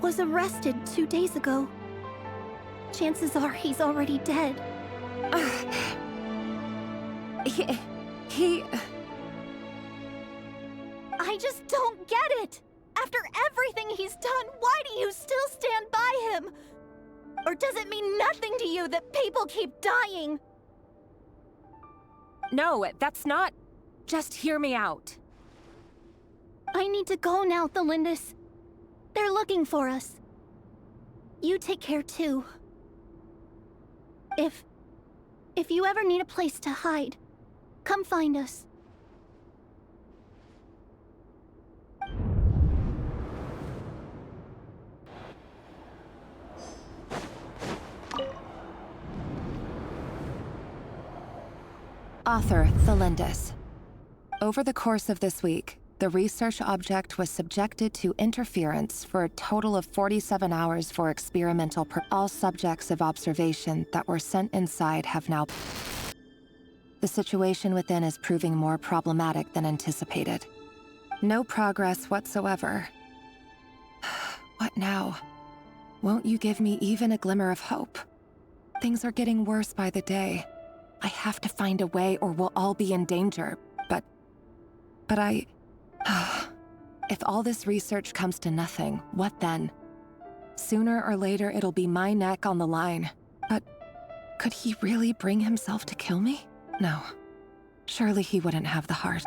was arrested 2 days ago. Chances are he's already dead. He... I just don't get it! After everything he's done, why do you still stand by him? Or does it mean nothing to you that people keep dying? No, that's not... Just hear me out. I need to go now, Thelindis. They're looking for us. You take care too. If you ever need a place to hide, come find us. Author Thelindis. Over the course of this week, the research object was subjected to interference for a total of 47 hours for experimental all subjects of observation that were sent inside have now... The situation within is proving more problematic than anticipated. No progress whatsoever. What now? Won't you give me even a glimmer of hope? Things are getting worse by the day. I have to find a way or we'll all be in danger. But I... If all this research comes to nothing, what then? Sooner or later, it'll be my neck on the line. But could he really bring himself to kill me? No. Surely he wouldn't have the heart.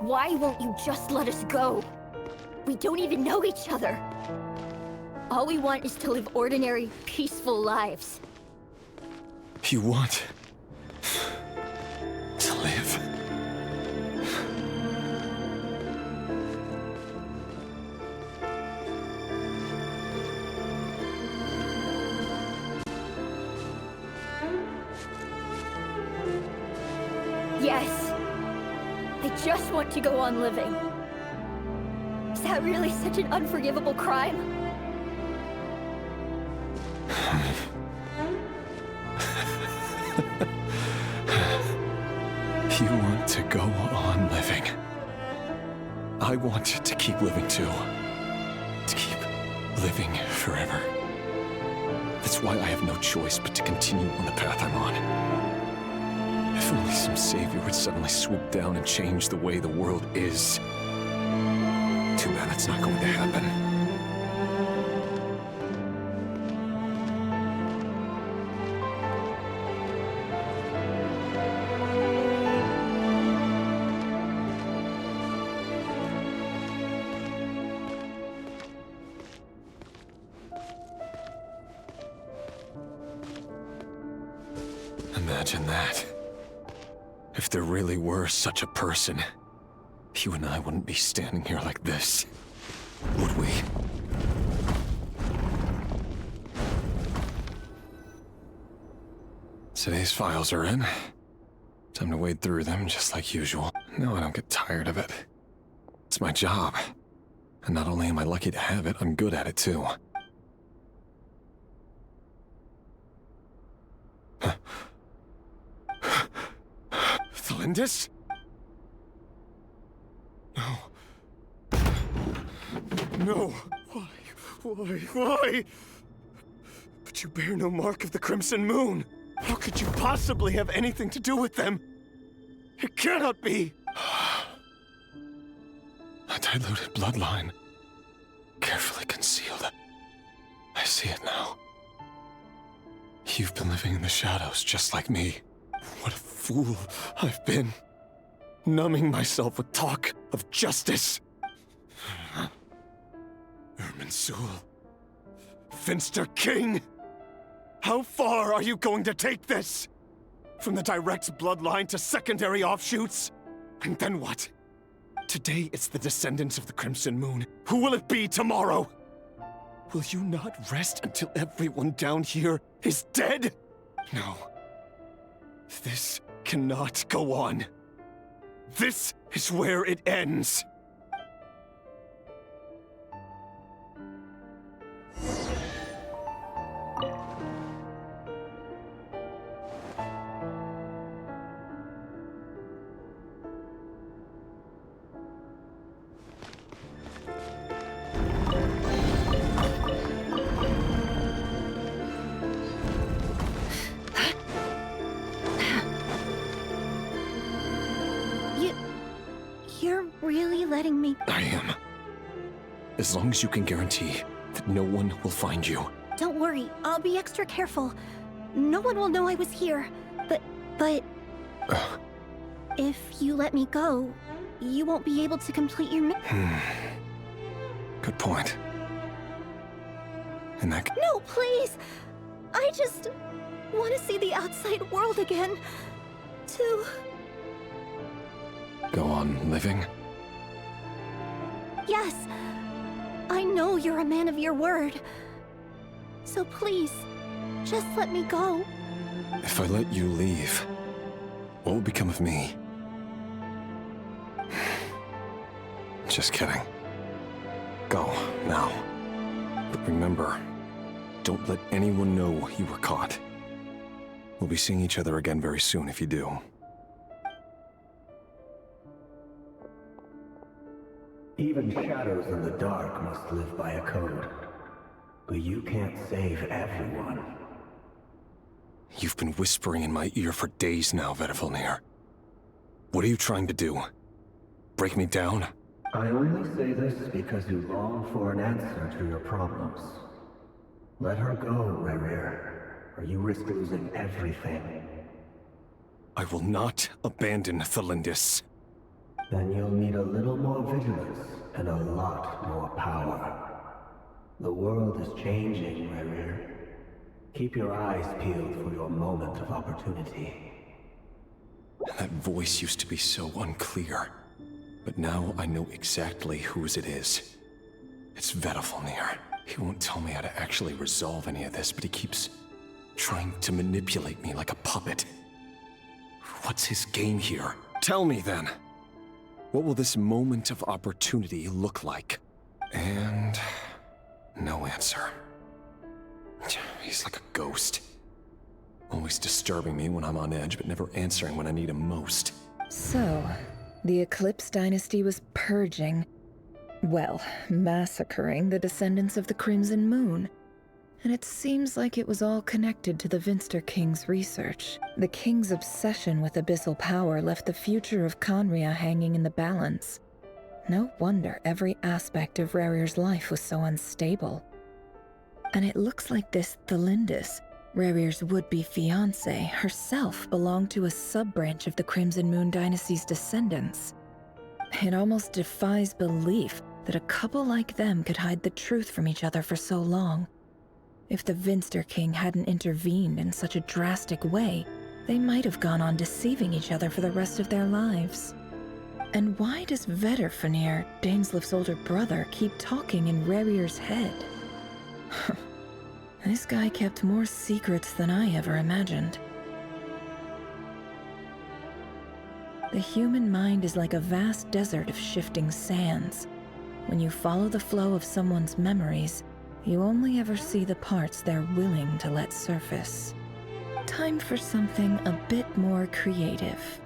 Why won't you just let us go? We don't even know each other. All we want is to live ordinary, peaceful lives. You want to live? Yes. I just want to go on living. Is that really such an unforgivable crime? You want to go on living. I want to keep living too. To keep living forever. That's why I have no choice but to continue on the path I'm on. If only some savior would suddenly swoop down and change the way the world is. Too bad that's not going to happen. Imagine that. If there really were such a person, you and I wouldn't be standing here like this, would we? Today's files are in. Time to wade through them just like usual. No, I don't get tired of it. It's my job. And not only am I lucky to have it, I'm good at it too. Lindis? No. No. Why? But you bear no mark of the Crimson Moon. How could you possibly have anything to do with them? It cannot be! A diluted bloodline. Carefully concealed. I see it now. You've been living in the shadows just like me. What a fool I've been. Numbing myself with talk of justice. Irminsul. Finster King. How far are you going to take this? From the direct bloodline to secondary offshoots? And then what? Today it's the descendants of the Crimson Moon. Who will it be tomorrow? Will you not rest until everyone down here is dead? No. This cannot go on. This is where it ends. You're really letting me... I am. As long as you can guarantee that no one will find you. Don't worry, I'll be extra careful. No one will know I was here. But... If you let me go, you won't be able to complete your Good point. And that... No, please! I just want to see the outside world again. To... Go on living? Yes. I know you're a man of your word. So please, just let me go. If I let you leave, What will become of me? Just kidding. Go, now. But remember, don't let anyone know you were caught. We'll be seeing each other again very soon if you do. Even shadows in the dark must live by a code. But you can't save everyone. You've been whispering in my ear for days now, Vedifilnir. What are you trying to do? Break me down? I only say this because you long for an answer to your problems. Let her go, Rerir, or you risk losing everything. I will not abandon Thelindis. Then you'll need a little more vigilance and a lot more power. The world is changing, Rerir. Keep your eyes peeled for your moment of opportunity. That voice used to be so unclear. But now I know exactly whose it is. It's Vedifilnir. He won't tell me how to actually resolve any of this, but he keeps trying to manipulate me like a puppet. What's his game here? Tell me then. What will this moment of opportunity look like? And no answer. He's like a ghost. Always disturbing me when I'm on edge, but never answering when I need him most. So, the Eclipse Dynasty was purging, well, massacring the descendants of the Crimson Moon. And it seems like it was all connected to the Vinster King's research. The King's obsession with abyssal power left the future of Khaenri'ah hanging in the balance. No wonder every aspect of Rerir's life was so unstable. And it looks like this Thelindis, Rerir's would-be fiancée, herself belonged to a sub-branch of the Crimson Moon Dynasty's descendants. It almost defies belief that a couple like them could hide the truth from each other for so long. If the Vinster King hadn't intervened in such a drastic way, they might have gone on deceiving each other for the rest of their lives. And why does Vedifilnir, Daneslif's older brother, keep talking in Rerir's head? This guy kept more secrets than I ever imagined. The human mind is like a vast desert of shifting sands. When you follow the flow of someone's memories, you only ever see the parts they're willing to let surface. Time for something a bit more creative.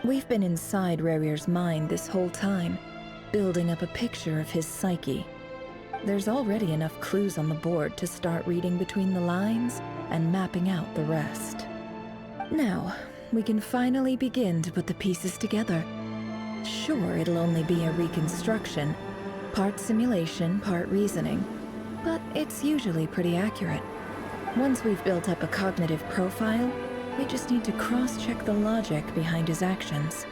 We've been inside Rerir's mind this whole time, building up a picture of his psyche. There's already enough clues on the board to start reading between the lines and mapping out the rest. Now, we can finally begin to put the pieces together. Sure, it'll only be a reconstruction, part simulation, part reasoning, but it's usually pretty accurate. Once we've built up a cognitive profile, we just need to cross-check the logic behind his actions.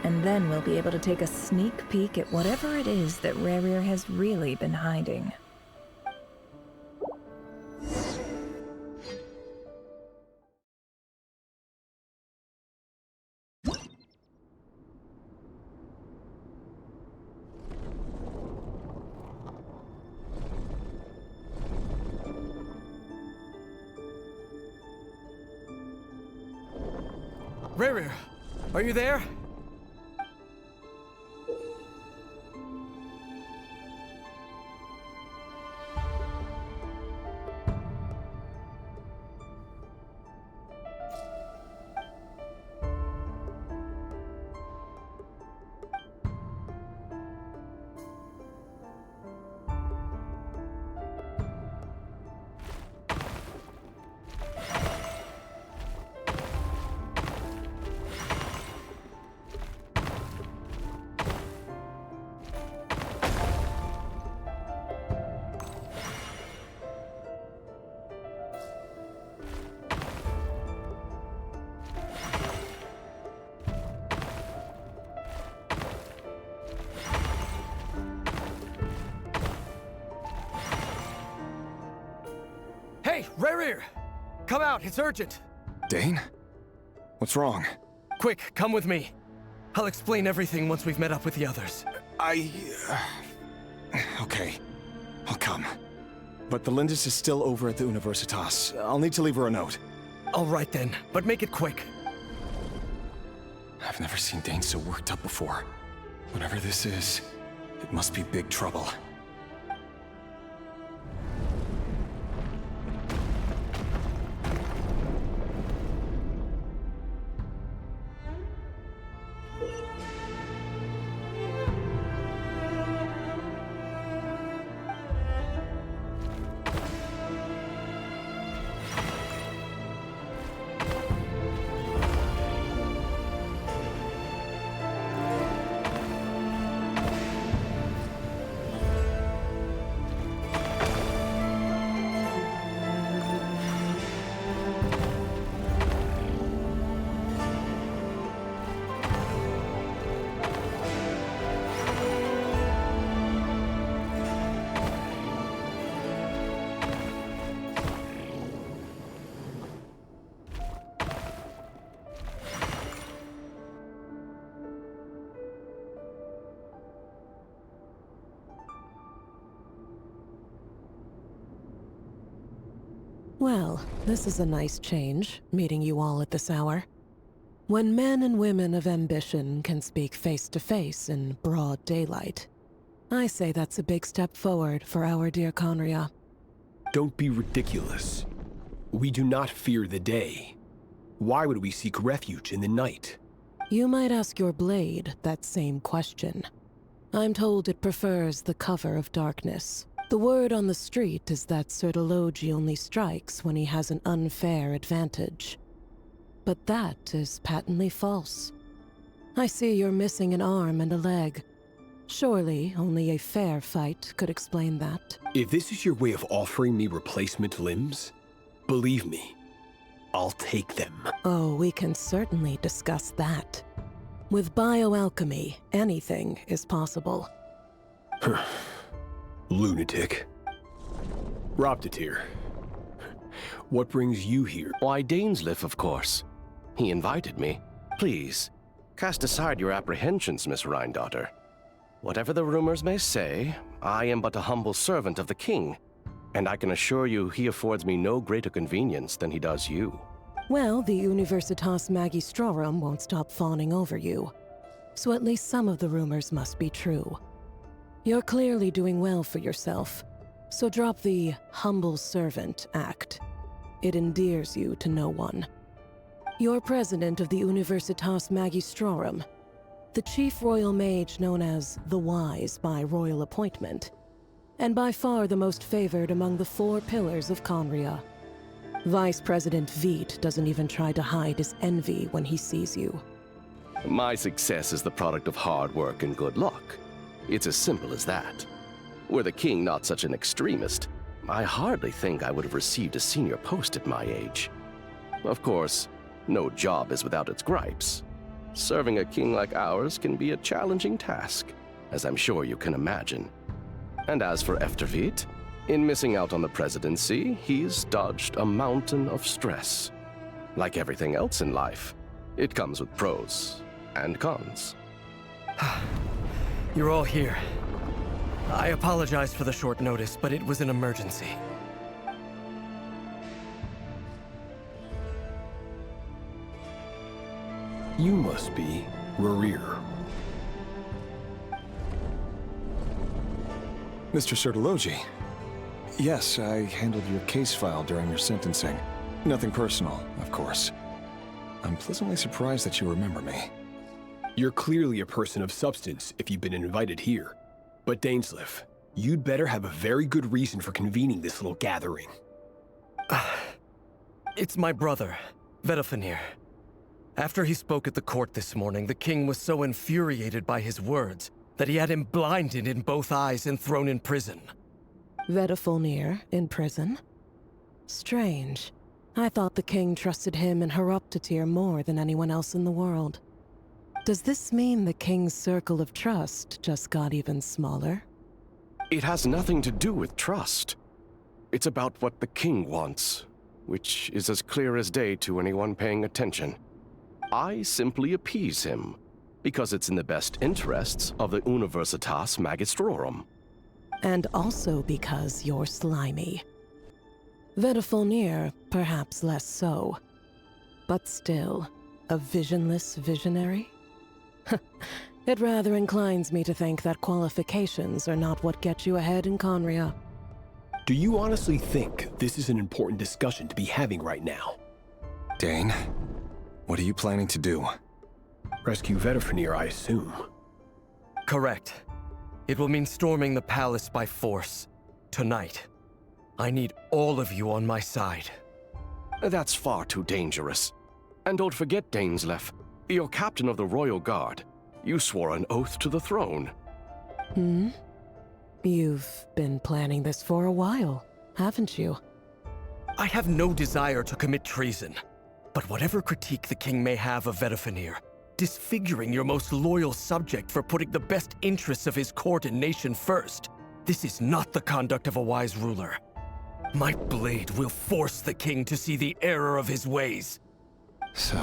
And then we'll be able to take a sneak peek at whatever it is that Rerir has really been hiding. Rerir, are you there? Hey, Rerir! Come out, it's urgent! Dane? What's wrong? Quick, come with me. I'll explain everything once we've met up with the others. Okay. I'll come. But Thelindis is still over at the Universitas. I'll need to leave her a note. All right then, but make it quick. I've never seen Dane so worked up before. Whatever this is, it must be big trouble. Well, this is a nice change, meeting you all at this hour. When men and women of ambition can speak face to face in broad daylight, I say that's a big step forward for our dear Conria. Don't be ridiculous. We do not fear the day. Why would we seek refuge in the night? You might ask your blade that same question. I'm told it prefers the cover of darkness. The word on the street is that Sertologi only strikes when he has an unfair advantage. But that is patently false. I see you're missing an arm and a leg. Surely only a fair fight could explain that. If this is your way of offering me replacement limbs, believe me, I'll take them. Oh, we can certainly discuss that. With bioalchemy, anything is possible. Lunatic. Roptatir. What brings you here? Why, Dainsleif, of course. He invited me. Please, cast aside your apprehensions, Miss Rhindaughter. Whatever the rumors may say, I am but a humble servant of the king, and I can assure you he affords me no greater convenience than he does you. Well, the Universitas Magistrorum won't stop fawning over you. So at least some of the rumors must be true. You're clearly doing well for yourself, so drop the humble servant act. It endears you to no one. You're president of the Universitas Magistrorum, the chief royal mage known as the Wise by royal appointment, and by far the most favored among the 4 pillars of Conria. Vice President Veit doesn't even try to hide his envy when he sees you. My success is the product of hard work and good luck. It's as simple as that. Were the king not such an extremist, I hardly think I would have received a senior post at my age. Of course, no job is without its gripes. Serving a king like ours can be a challenging task, as I'm sure you can imagine. And as for Efterveit, in missing out on the presidency, he's dodged a mountain of stress. Like everything else in life, it comes with pros and cons. You're all here. I apologize for the short notice, but it was an emergency. You must be Rarir. Mr. Sertologi. Yes, I handled your case file during your sentencing. Nothing personal, of course. I'm pleasantly surprised that you remember me. You're clearly a person of substance if you've been invited here. But Dainsleif, you'd better have a very good reason for convening this little gathering. It's my brother, Vedofenir. After he spoke at the court this morning, the king was so infuriated by his words that he had him blinded in both eyes and thrown in prison. Vedofenir in prison? Strange. I thought the king trusted him and Horoptatir more than anyone else in the world. Does this mean the king's circle of trust just got even smaller? It has nothing to do with trust. It's about what the king wants, which is as clear as day to anyone paying attention. I simply appease him, because it's in the best interests of the Universitas Magistrorum. And also because you're slimy. Vedofenir, perhaps less so. But still, a visionless visionary? It rather inclines me to think that qualifications are not what get you ahead in Conria. Do you honestly think this is an important discussion to be having right now? Dane, what are you planning to do? Rescue Vedifenir, I assume. Correct. It will mean storming the palace by force. Tonight. I need all of you on my side. That's far too dangerous. And don't forget, Dainsleif, you're captain of the Royal Guard. You swore an oath to the throne. Hmm? You've been planning this for a while, haven't you? I have no desire to commit treason. But whatever critique the king may have of Vedifenir, disfiguring your most loyal subject for putting the best interests of his court and nation first, this is not the conduct of a wise ruler. My blade will force the king to see the error of his ways. So,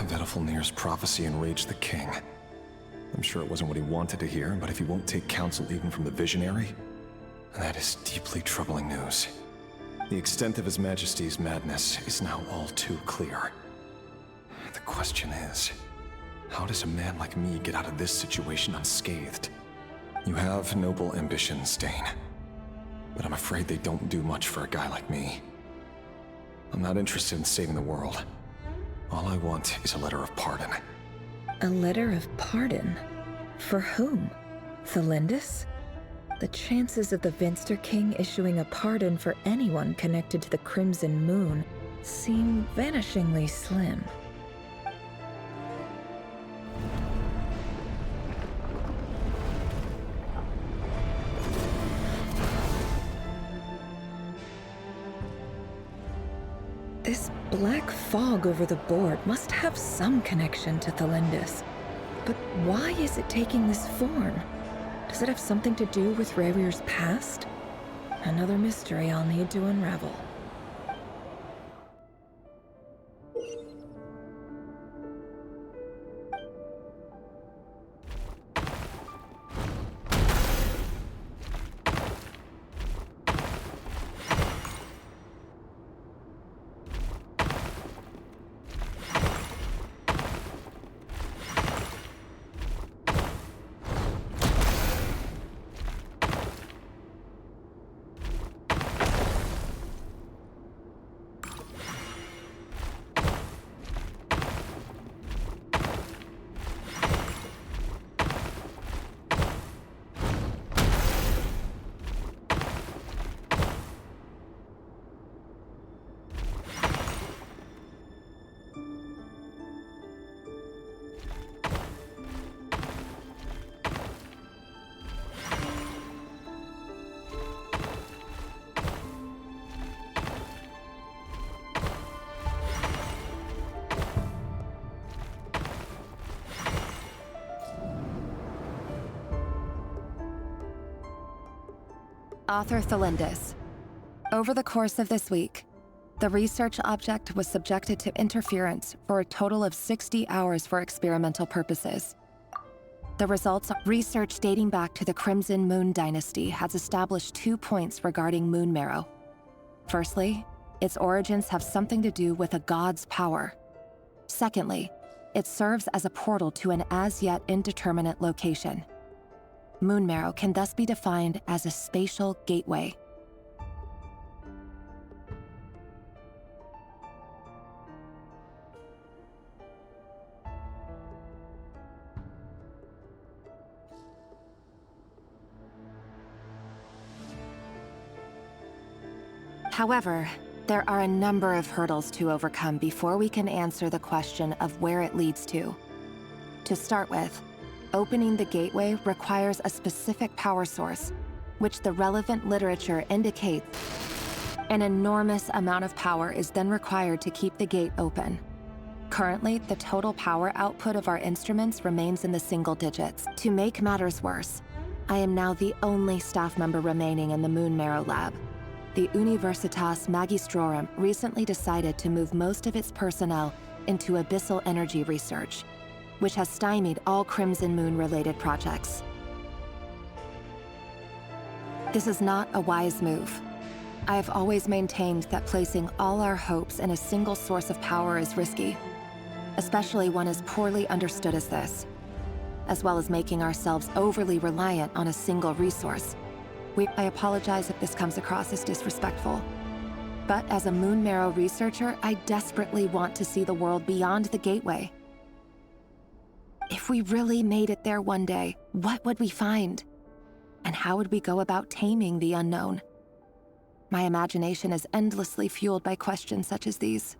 Vedifenir's prophecy enraged the king. I'm sure it wasn't what he wanted to hear, but if he won't take counsel even from the visionary, that is deeply troubling news. The extent of His Majesty's madness is now all too clear. The question is, how does a man like me get out of this situation unscathed? You have noble ambitions, Dane, but I'm afraid they don't do much for a guy like me. I'm not interested in saving the world. All I want is a letter of pardon. A letter of pardon? For whom? Thelindis? The chances of the Vinster King issuing a pardon for anyone connected to the Crimson Moon seem vanishingly slim. This black fog over the board must have some connection to Thelindis. But why is it taking this form? Does it have something to do with Rarir's past? Another mystery I'll need to unravel. Author Thelindis. Over the course of this week, the research object was subjected to interference for a total of 60 hours for experimental purposes. The results of research dating back to the Crimson Moon Dynasty has established 2 points regarding moon marrow. Firstly, its origins have something to do with a god's power. Secondly, it serves as a portal to an as-yet indeterminate location. Moon marrow can thus be defined as a spatial gateway. However, there are a number of hurdles to overcome before we can answer the question of where it leads to. To start with, opening the gateway requires a specific power source, which the relevant literature indicates. An enormous amount of power is then required to keep the gate open. Currently, the total power output of our instruments remains in the single digits. To make matters worse, I am now the only staff member remaining in the Moon Marrow lab. The Universitas Magistrorum recently decided to move most of its personnel into abyssal energy research, which has stymied all Crimson Moon-related projects. This is not a wise move. I have always maintained that placing all our hopes in a single source of power is risky, especially one as poorly understood as this. as well as making ourselves overly reliant on a single resource. I apologize if this comes across as disrespectful. But as a Moon Marrow researcher, I desperately want to see the world beyond the gateway. If we really made it there one day, what would we find? And how would we go about taming the unknown? My imagination is endlessly fueled by questions such as these.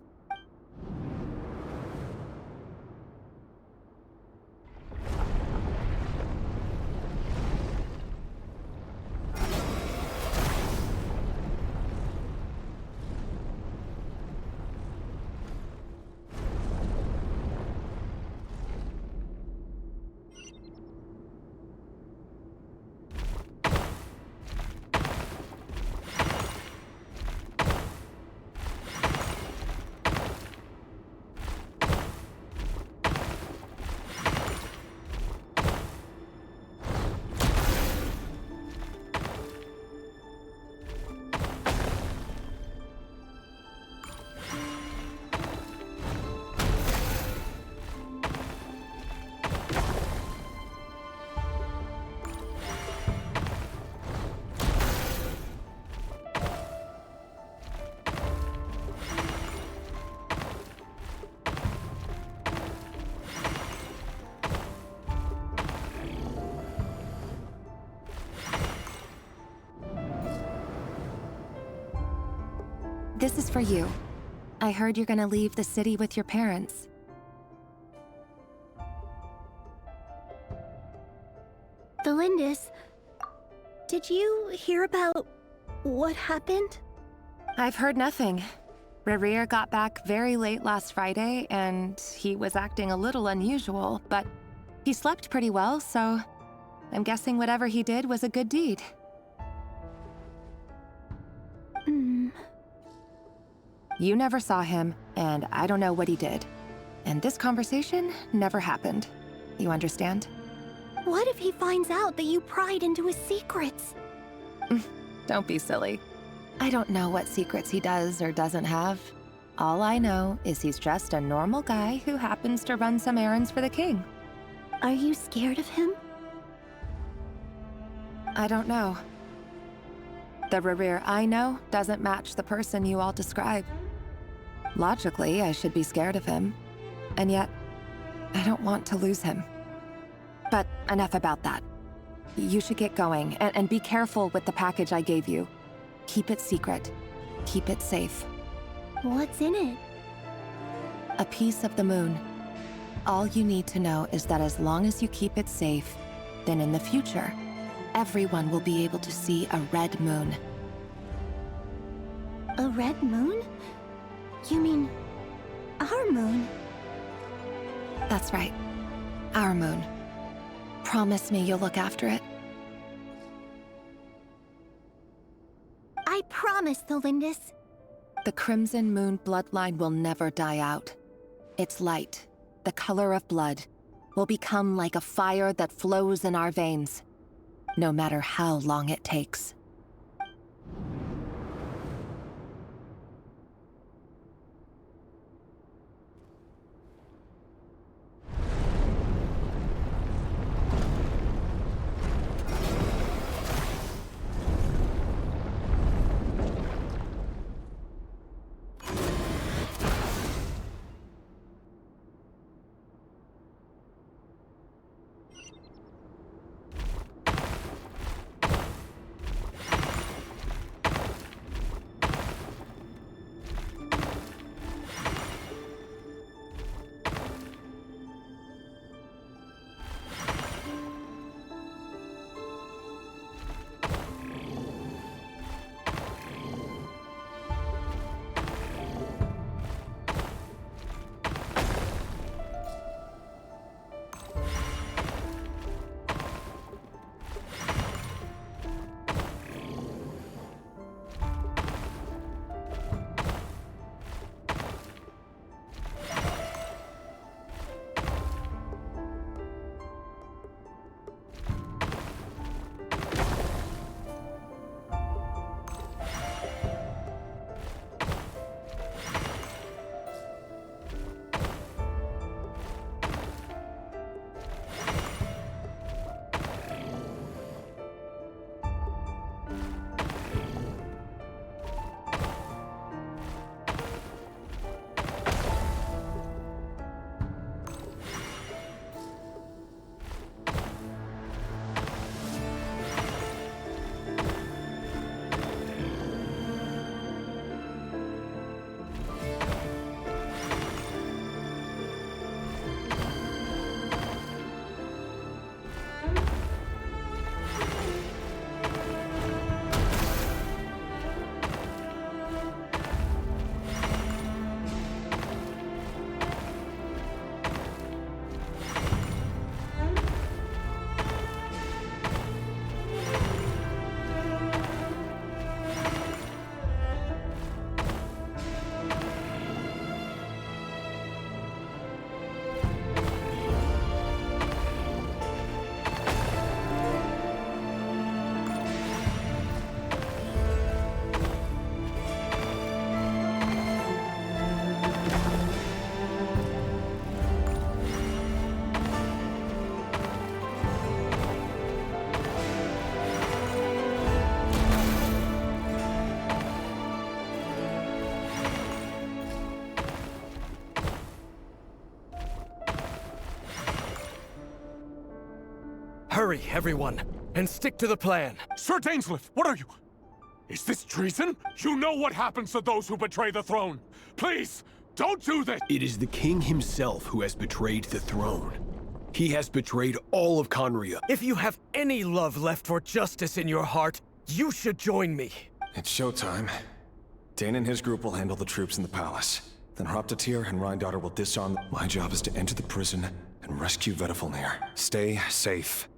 This is for you. I heard you're gonna leave the city with your parents. Delindis, did you hear about what happened? I've heard nothing. Rerir got back very late last Friday, and he was acting a little unusual, but he slept pretty well, so I'm guessing whatever he did was a good deed. You never saw him, and I don't know what he did. And this conversation never happened. You understand? What if he finds out that you pried into his secrets? Don't be silly. I don't know what secrets he does or doesn't have. All I know is he's just a normal guy who happens to run some errands for the king. Are you scared of him? I don't know. The Rerir I know doesn't match the person you all describe. Logically, I should be scared of him. And yet, I don't want to lose him. But enough about that. You should get going, and be careful with the package I gave you. Keep it secret. Keep it safe. What's in it? A piece of the moon. All you need to know is that as long as you keep it safe, then in the future, everyone will be able to see a red moon. A red moon? You mean our moon? That's right. Our moon. Promise me you'll look after it. I promise, Delindis. The Crimson Moon bloodline will never die out. Its light, the color of blood, will become like a fire that flows in our veins, no matter how long it takes. Hurry, everyone, and stick to the plan. Sir Dainsleif, what are you? Is this treason? You know what happens to those who betray the throne. Please, don't do this! It is the king himself who has betrayed the throne. He has betrayed all of Conria. If you have any love left for justice in your heart, you should join me. It's showtime. Dane and his group will handle the troops in the palace. Then Hraptatir and Rhindaughter will disarm them. My job is to enter the prison and rescue Vedifalnir. Stay safe.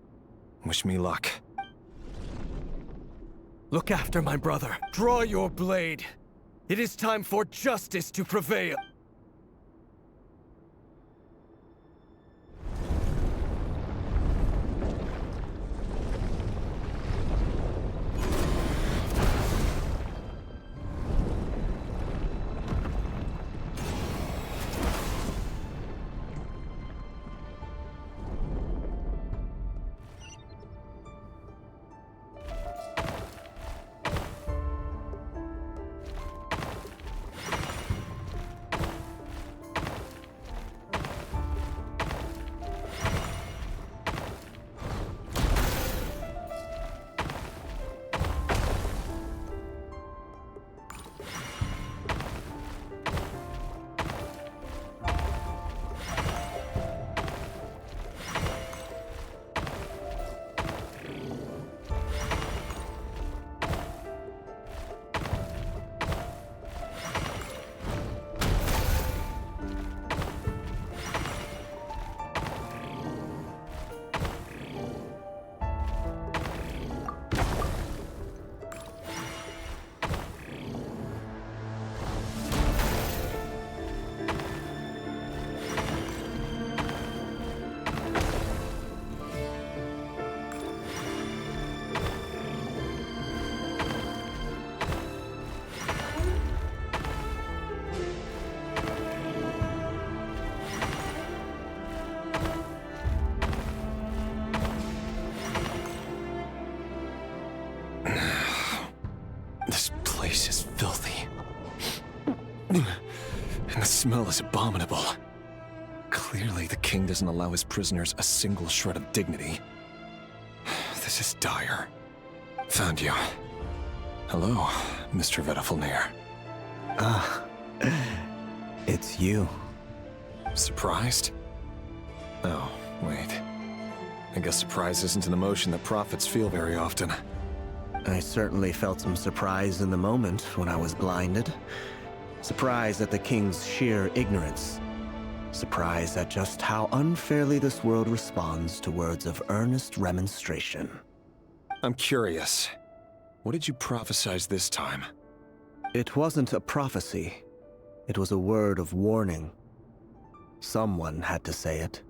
Wish me luck. Look after my brother. Draw your blade. It is time for justice to prevail. And the smell is abominable. Clearly, the king doesn't allow his prisoners a single shred of dignity. This is dire. Found you. Hello, Mr. Vedifalnir. Ah, it's you. Surprised? Oh, wait. I guess surprise isn't an emotion that prophets feel very often. I certainly felt some surprise in the moment when I was blinded. Surprise at the king's sheer ignorance. Surprise at just how unfairly this world responds to words of earnest remonstration. I'm curious. What did you prophesize this time? It wasn't a prophecy. It was a word of warning. Someone had to say it.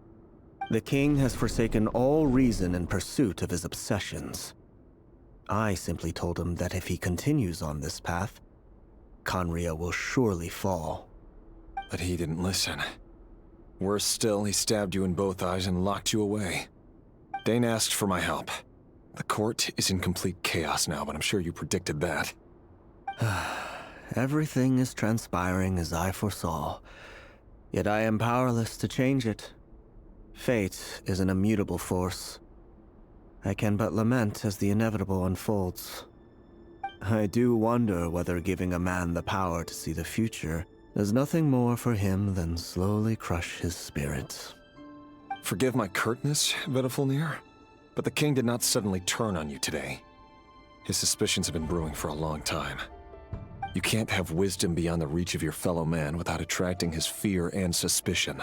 The king has forsaken all reason in pursuit of his obsessions. I simply told him that if he continues on this path, Conria will surely fall. But he didn't listen. Worse still, he stabbed you in both eyes and locked you away. Dane asked for my help. The court is in complete chaos now, but I'm sure you predicted that. Everything is transpiring as I foresaw, yet I am powerless to change it. Fate is an immutable force. I can but lament as the inevitable unfolds. I do wonder whether giving a man the power to see the future does nothing more for him than slowly crush his spirit. Forgive my curtness, Vedifalnir, but the king did not suddenly turn on you today. His suspicions have been brewing for a long time. You can't have wisdom beyond the reach of your fellow man without attracting his fear and suspicion.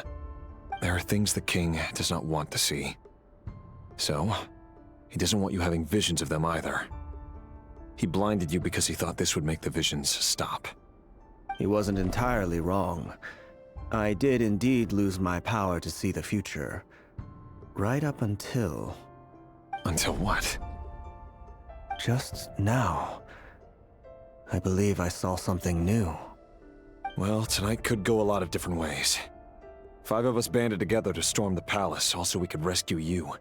There are things the king does not want to see. So, he doesn't want you having visions of them either. He blinded you because he thought this would make the visions stop. He wasn't entirely wrong. I did indeed lose my power to see the future. Right up until... Until what? Just now. I believe I saw something new. Well, tonight could go a lot of different ways. 5 of us banded together to storm the palace, also we could rescue you.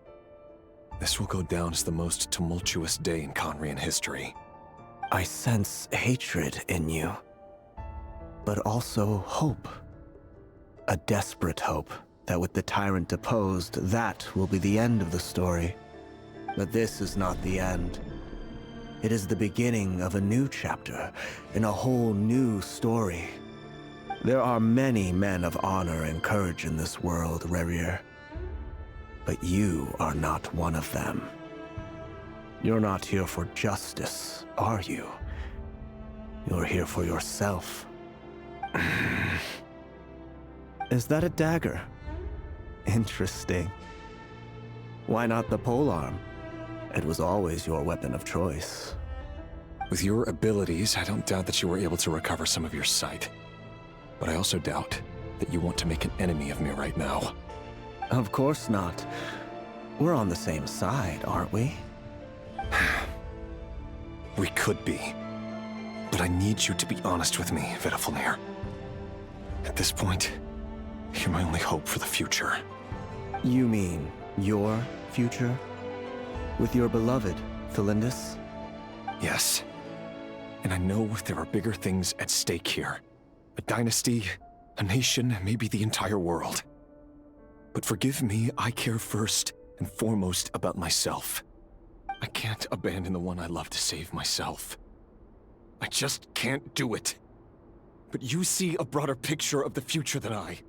This will go down as the most tumultuous day in Conrian history. I sense hatred in you, but also hope. A desperate hope that with the tyrant deposed, that will be the end of the story. But this is not the end. It is the beginning of a new chapter in a whole new story. There are many men of honor and courage in this world, Rerir. But you are not one of them. You're not here for justice, are you? You're here for yourself. Is that a dagger? Interesting. Why not the polearm? It was always your weapon of choice. With your abilities, I don't doubt that you were able to recover some of your sight. But I also doubt that you want to make an enemy of me right now. Of course not. We're on the same side, aren't we? We could be. But I need you to be honest with me, Vedafalnir. At this point, you're my only hope for the future. You mean your future? With your beloved, Thalindis? Yes. And I know there are bigger things at stake here. A dynasty, a nation, maybe the entire world. But forgive me, I care first and foremost about myself. I can't abandon the one I love to save myself. I just can't do it. But you see a broader picture of the future than I.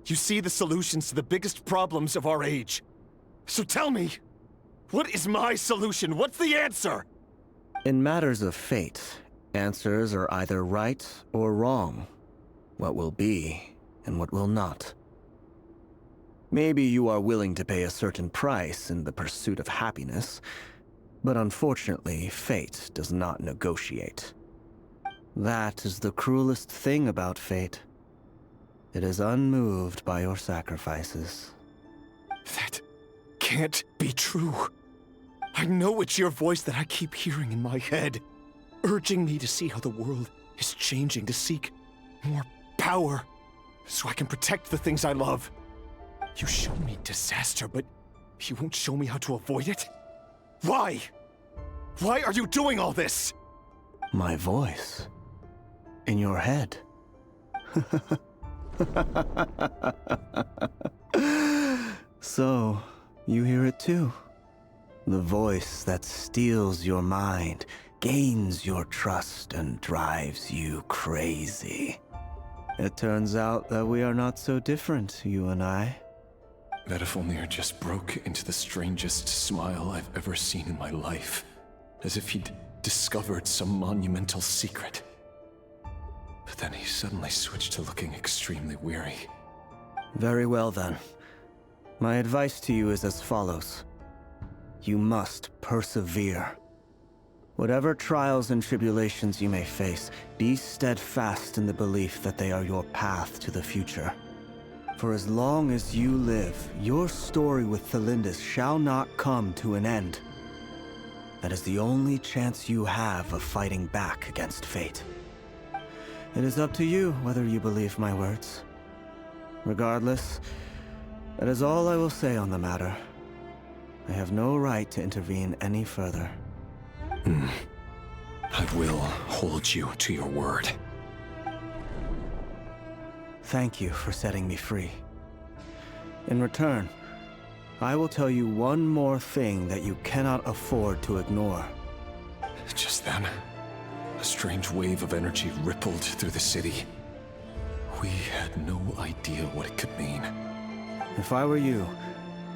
You see the solutions to the biggest problems of our age. So tell me, what is my solution? What's the answer? In matters of fate, answers are either right or wrong. What will be and what will not. Maybe you are willing to pay a certain price in the pursuit of happiness, but unfortunately, fate does not negotiate. That is the cruelest thing about fate. It is unmoved by your sacrifices. That can't be true. I know it's your voice that I keep hearing in my head, urging me to see how the world is changing, to seek more power, so I can protect the things I love. You show me disaster, but you won't show me how to avoid it? Why? Why are you doing all this? My voice. In your head. So, you hear it too? The voice that steals your mind, gains your trust, and drives you crazy. It turns out that we are not so different, you and I. Vedafalnir just broke into the strangest smile I've ever seen in my life, as if he'd discovered some monumental secret. But then he suddenly switched to looking extremely weary. Very well then. My advice to you is as follows. You must persevere. Whatever trials and tribulations you may face, be steadfast in the belief that they are your path to the future. For as long as you live, your story with Thalindis shall not come to an end. That is the only chance you have of fighting back against fate. It is up to you whether you believe my words. Regardless, that is all I will say on the matter. I have no right to intervene any further. I will hold you to your word. Thank you for setting me free. In return, I will tell you one more thing that you cannot afford to ignore. Just then, a strange wave of energy rippled through the city. We had no idea what it could mean. If I were you,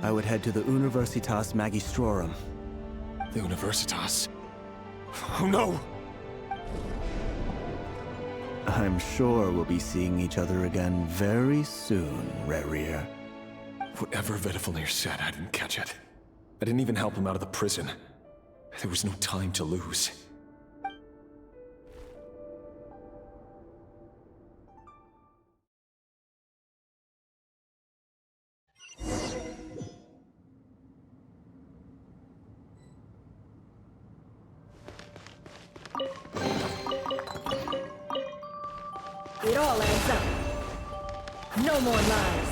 I would head to the Universitas Magistrorum. The Universitas? Oh no! I'm sure we'll be seeing each other again very soon, Rerir. Whatever Vedafalnir said, I didn't catch it. I didn't even help him out of the prison. There was no time to lose. It all adds up. No more lies.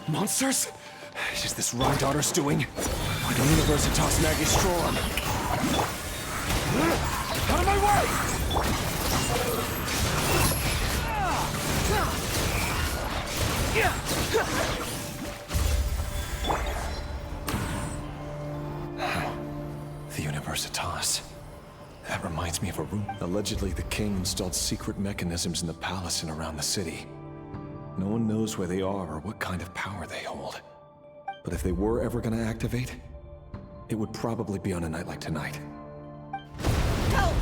Monsters? Is this Rhydotter's doing? Or the Universitas Magistrorum? Out of my way! Universitas. That reminds me of a room. Allegedly, the king installed secret mechanisms in the palace and around the city. No one knows where they are or what kind of power they hold. But if they were ever gonna activate, it would probably be on a night like tonight. Help!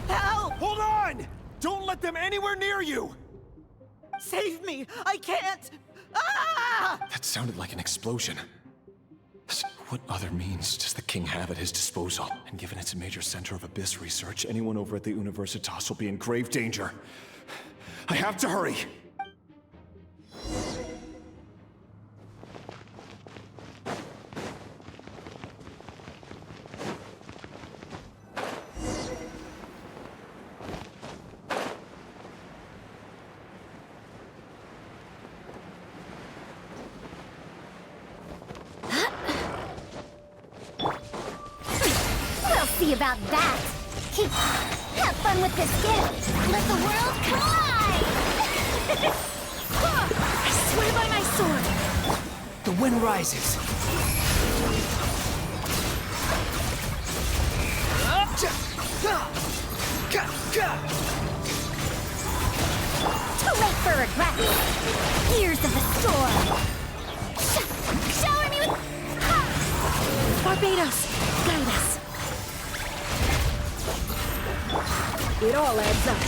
Help! Hold on! Don't let them anywhere near you! Save me! I can't! Ah! That sounded like an explosion. What other means does the king have at his disposal? And given it's a major center of abyss research, anyone over at the Universitas will be in grave danger. I have to hurry! See about that. Have fun with this gift. Let the world collide. I swear by my sword. The wind rises. Too late for regret. Years of the storm. Shower me with Barbados. Guide us. It all adds up.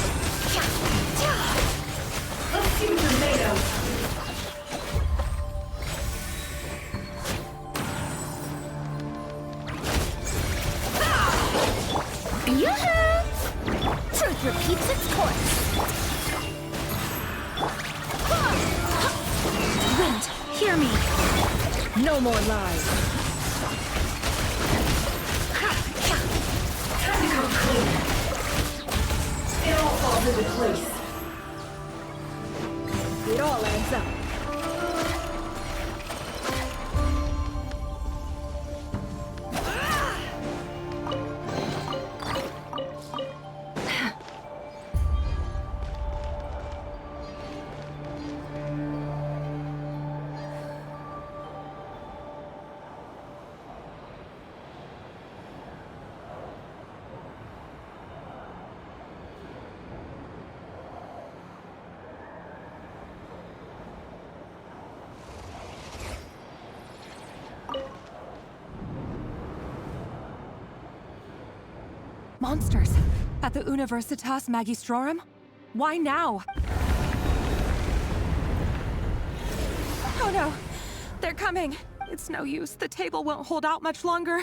Let's see what you're made of. Yoo-hoo! Truth repeats its course. Wind, hear me. No more lies. Time to come clean. It all falls into place. It all adds up. Monsters! At the Universitas Magistrorum? Why now? Oh no! They're coming! It's no use. The table won't hold out much longer.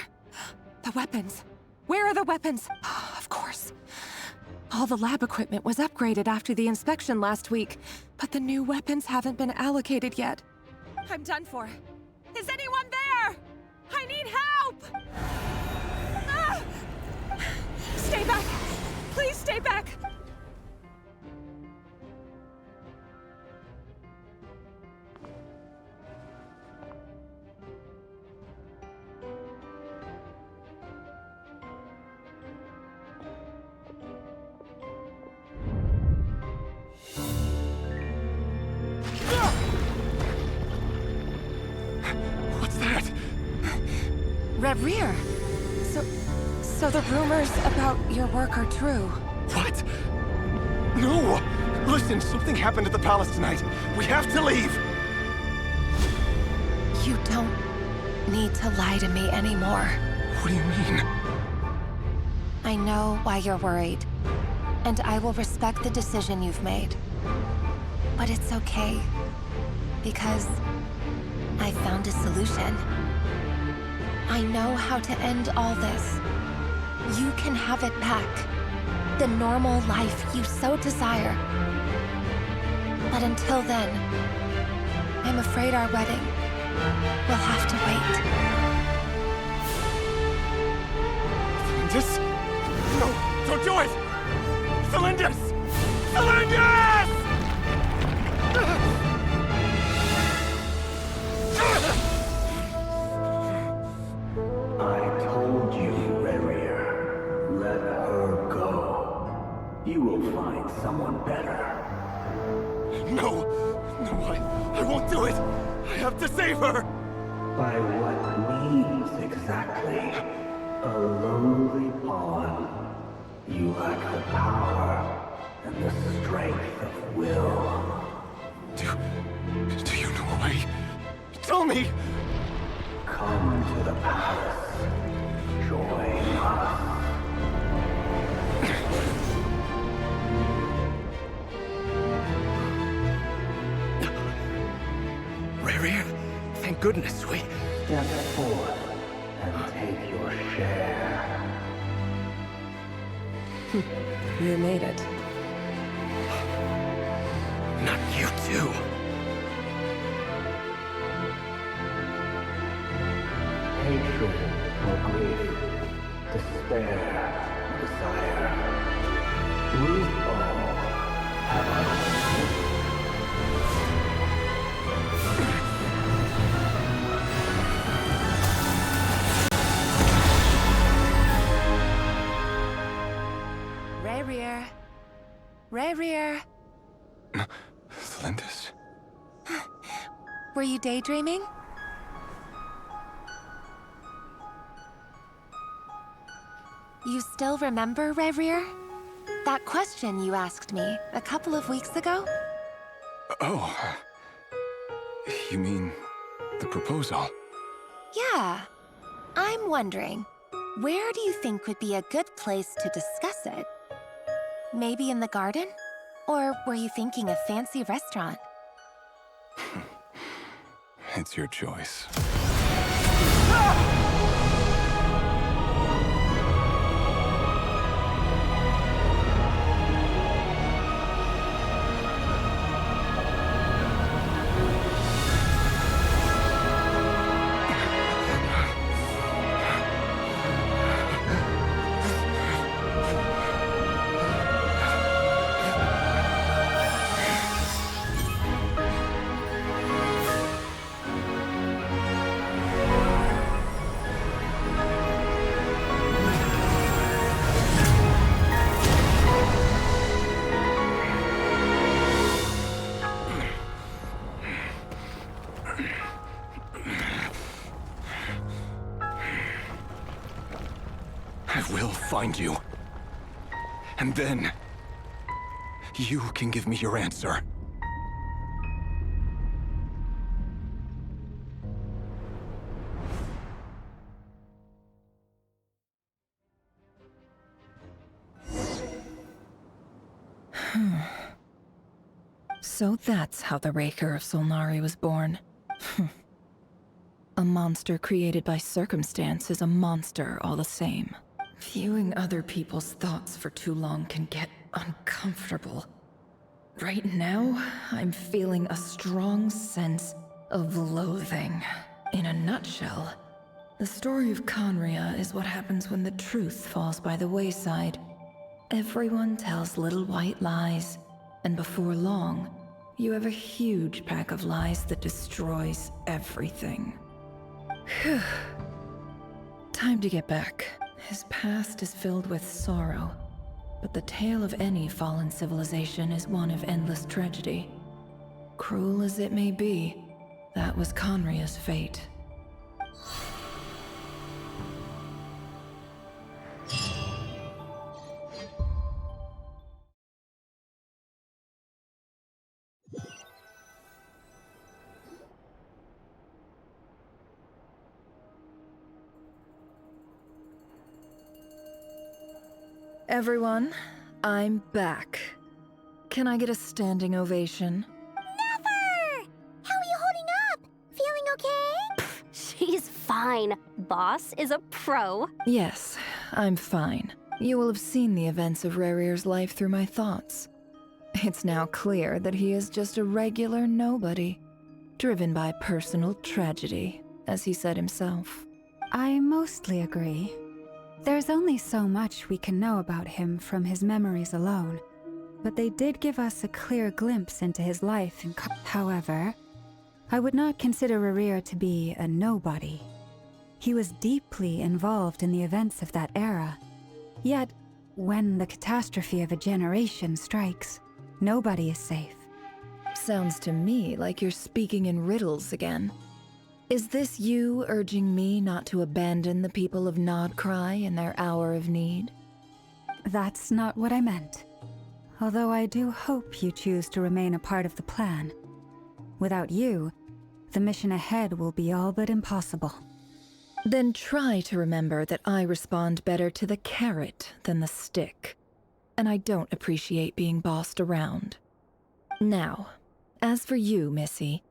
The weapons. Where are the weapons? Of course. All the lab equipment was upgraded after the inspection last week, but the new weapons haven't been allocated yet. I'm done for. Is anyone there? I need help! Ah! Stay back! Please stay back! What's that? Rear. So the rumors about your work are true. What? No! Listen, something happened at the palace tonight. We have to leave! You don't need to lie to me anymore. What do you mean? I know why you're worried, and I will respect the decision you've made. But it's okay, because I found a solution. I know how to end all this. You can have it back. The normal life you so desire. But until then, I'm afraid our wedding will have to wait. Cylindus? No, don't do it! Cylindus! Cylindus! I told you, Rerir. Let her go. You will find someone better. No! No, I won't do it! I have to save her! By what means exactly? A lowly pawn. You lack the power and the strength of will. Do you know a way? Tell me! Come to the palace. Join us. Rary, thank goodness we... Step forth and take your share. You made it. Not you too. Hatred or grief, despair, desire. We all have our own. Rarier. Rarier. Lindis? Were you daydreaming? You still remember, Rarier? That question you asked me a couple of weeks ago? Oh. You mean the proposal? Yeah. I'm wondering, where do you think would be a good place to discuss it? Maybe in the garden? Or were you thinking a fancy restaurant? It's your choice. I will find you. And then... you can give me your answer. So that's how the Raker of Solnari was born. A monster created by circumstance is a monster all the same. Viewing other people's thoughts for too long can get uncomfortable. Right now, I'm feeling a strong sense of loathing. In a nutshell, the story of Conria is what happens when the truth falls by the wayside. Everyone tells little white lies, and before long, you have a huge pack of lies that destroys everything. Phew. Time to get back. His past is filled with sorrow, but the tale of any fallen civilization is one of endless tragedy. Cruel as it may be, that was Conria's fate. Everyone, I'm back. Can I get a standing ovation? Never! How are you holding up? Feeling okay? She's fine. Boss is a pro. Yes, I'm fine. You will have seen the events of Rarier's life through my thoughts. It's now clear that he is just a regular nobody, driven by personal tragedy, as he said himself. I mostly agree. There's only so much we can know about him from his memories alone, but they did give us a clear glimpse into his life in However, I would not consider Rarier to be a nobody. He was deeply involved in the events of that era. Yet, when the catastrophe of a generation strikes, nobody is safe. Sounds to me like you're speaking in riddles again. Is this you urging me not to abandon the people of Nod Krai in their hour of need? That's not what I meant. Although I do hope you choose to remain a part of the plan. Without you, the mission ahead will be all but impossible. Then try to remember that I respond better to the carrot than the stick. And I don't appreciate being bossed around. Now, as for you, Missy,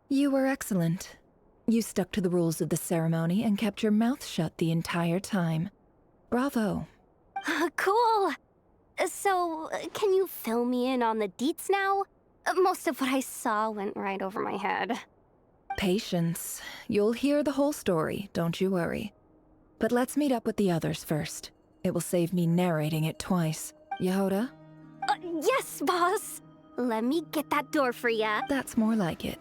you were excellent. You stuck to the rules of the ceremony and kept your mouth shut the entire time. Bravo. Cool! So, can you fill me in on the deets now? Most of what I saw went right over my head. Patience. You'll hear the whole story, don't you worry. But let's meet up with the others first. It will save me narrating it twice. Yehoda? Yes, boss! Let me get that door for ya. That's more like it.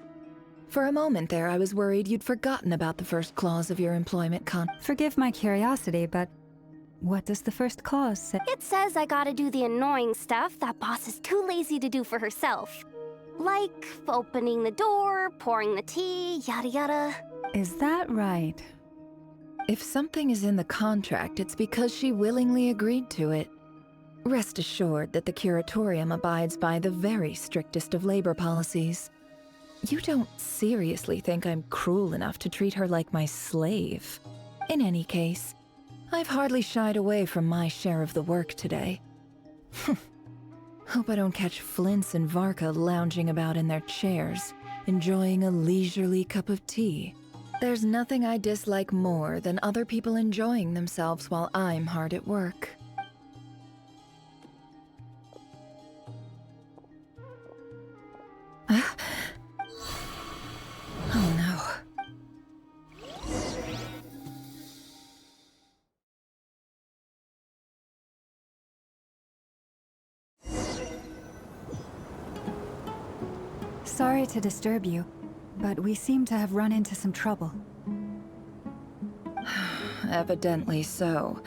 For a moment there, I was worried you'd forgotten about the first clause of your employment Forgive my curiosity, but what does the first clause say? It says I gotta do the annoying stuff that boss is too lazy to do for herself. Like opening the door, pouring the tea, yada yada. Is that right? If something is in the contract, it's because she willingly agreed to it. Rest assured that the Curatorium abides by the very strictest of labor policies. You don't seriously think I'm cruel enough to treat her like my slave. In any case, I've hardly shied away from my share of the work today. Hope I don't catch Flintz and Varka lounging about in their chairs, enjoying a leisurely cup of tea. There's nothing I dislike more than other people enjoying themselves while I'm hard at work. Oh no. Sorry to disturb you, but we seem to have run into some trouble. Evidently so.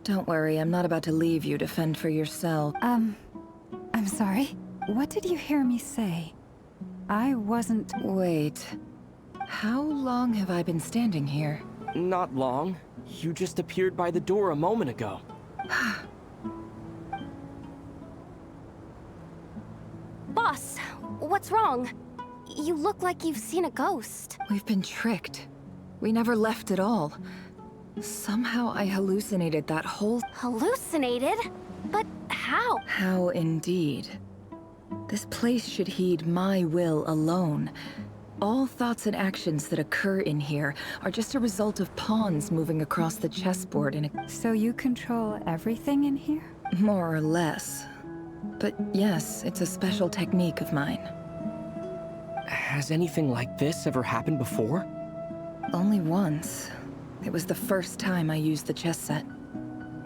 Don't worry, I'm not about to leave you to fend for yourself. I'm sorry? What did you hear me say? I wasn't... Wait. How long have I been standing here? Not long. You just appeared by the door a moment ago. Boss, what's wrong? You look like you've seen a ghost. We've been tricked. We never left at all. Somehow I hallucinated that whole... Hallucinated? But how? How indeed. This place should heed my will alone. All thoughts and actions that occur in here are just a result of pawns moving across the chessboard in a... So you control everything in here? More or less. But yes, it's a special technique of mine. Has anything like this ever happened before? Only once. It was the first time I used the chess set.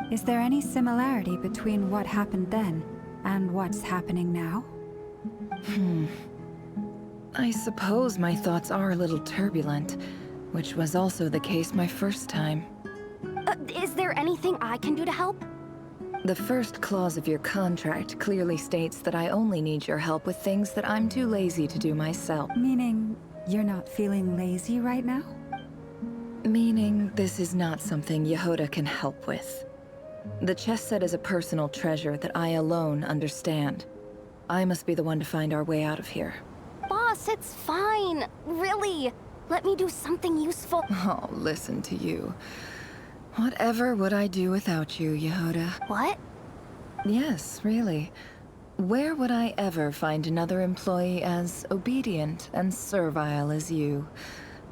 Is there any similarity between what happened then and what's happening now? I suppose my thoughts are a little turbulent, which was also the case my first time. Is there anything I can do to help? The first clause of your contract clearly states that I only need your help with things that I'm too lazy to do myself. Meaning, you're not feeling lazy right now? Meaning, this is not something Yehoda can help with. The chess set is a personal treasure that I alone understand. I must be the one to find our way out of here. Boss, it's fine. Really. Let me do something useful. Oh, listen to you. Whatever would I do without you, Yehoda? What? Yes, really. Where would I ever find another employee as obedient and servile as you?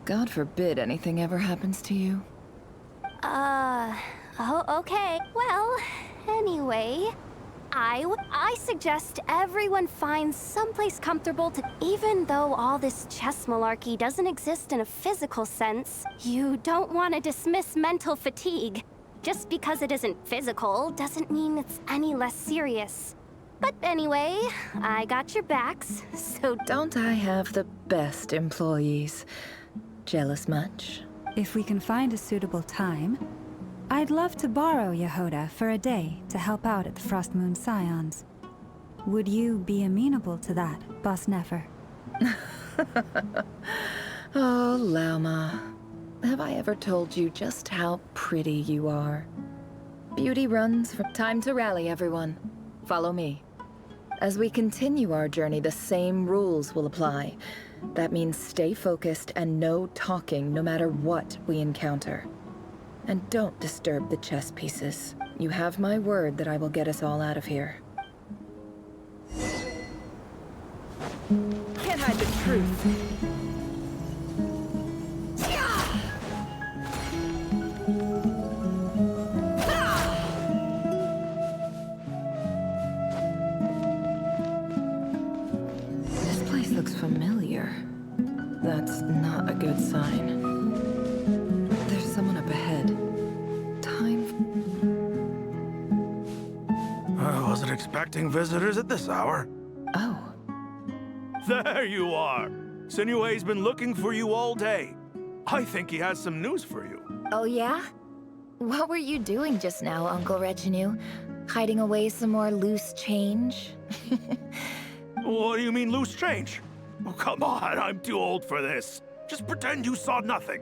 God forbid anything ever happens to you. Oh, okay. Well, anyway, I suggest everyone finds someplace comfortable to... Even though all this chess malarkey doesn't exist in a physical sense, you don't want to dismiss mental fatigue. Just because it isn't physical doesn't mean it's any less serious. But anyway, I got your backs, so... Don't I have the best employees? Jealous much? If we can find a suitable time, I'd love to borrow Yehoda for a day to help out at the Frostmoon Scions. Would you be amenable to that, Boss Nefer? Oh, Llama. Have I ever told you just how pretty you are? Beauty runs from time to rally, everyone. Follow me. As we continue our journey, the same rules will apply. That means stay focused and no talking no matter what we encounter. And don't disturb the chess pieces. You have my word that I will get us all out of here. Can't hide the truth. This place looks familiar. That's not a good sign. There's someone up ahead. I wasn't expecting visitors at this hour. Oh. There you are! Sinue's been looking for you all day. I think he has some news for you. Oh, yeah? What were you doing just now, Uncle Reginue? Hiding away some more loose change? What do you mean, loose change? Oh, come on, I'm too old for this. Just pretend you saw nothing.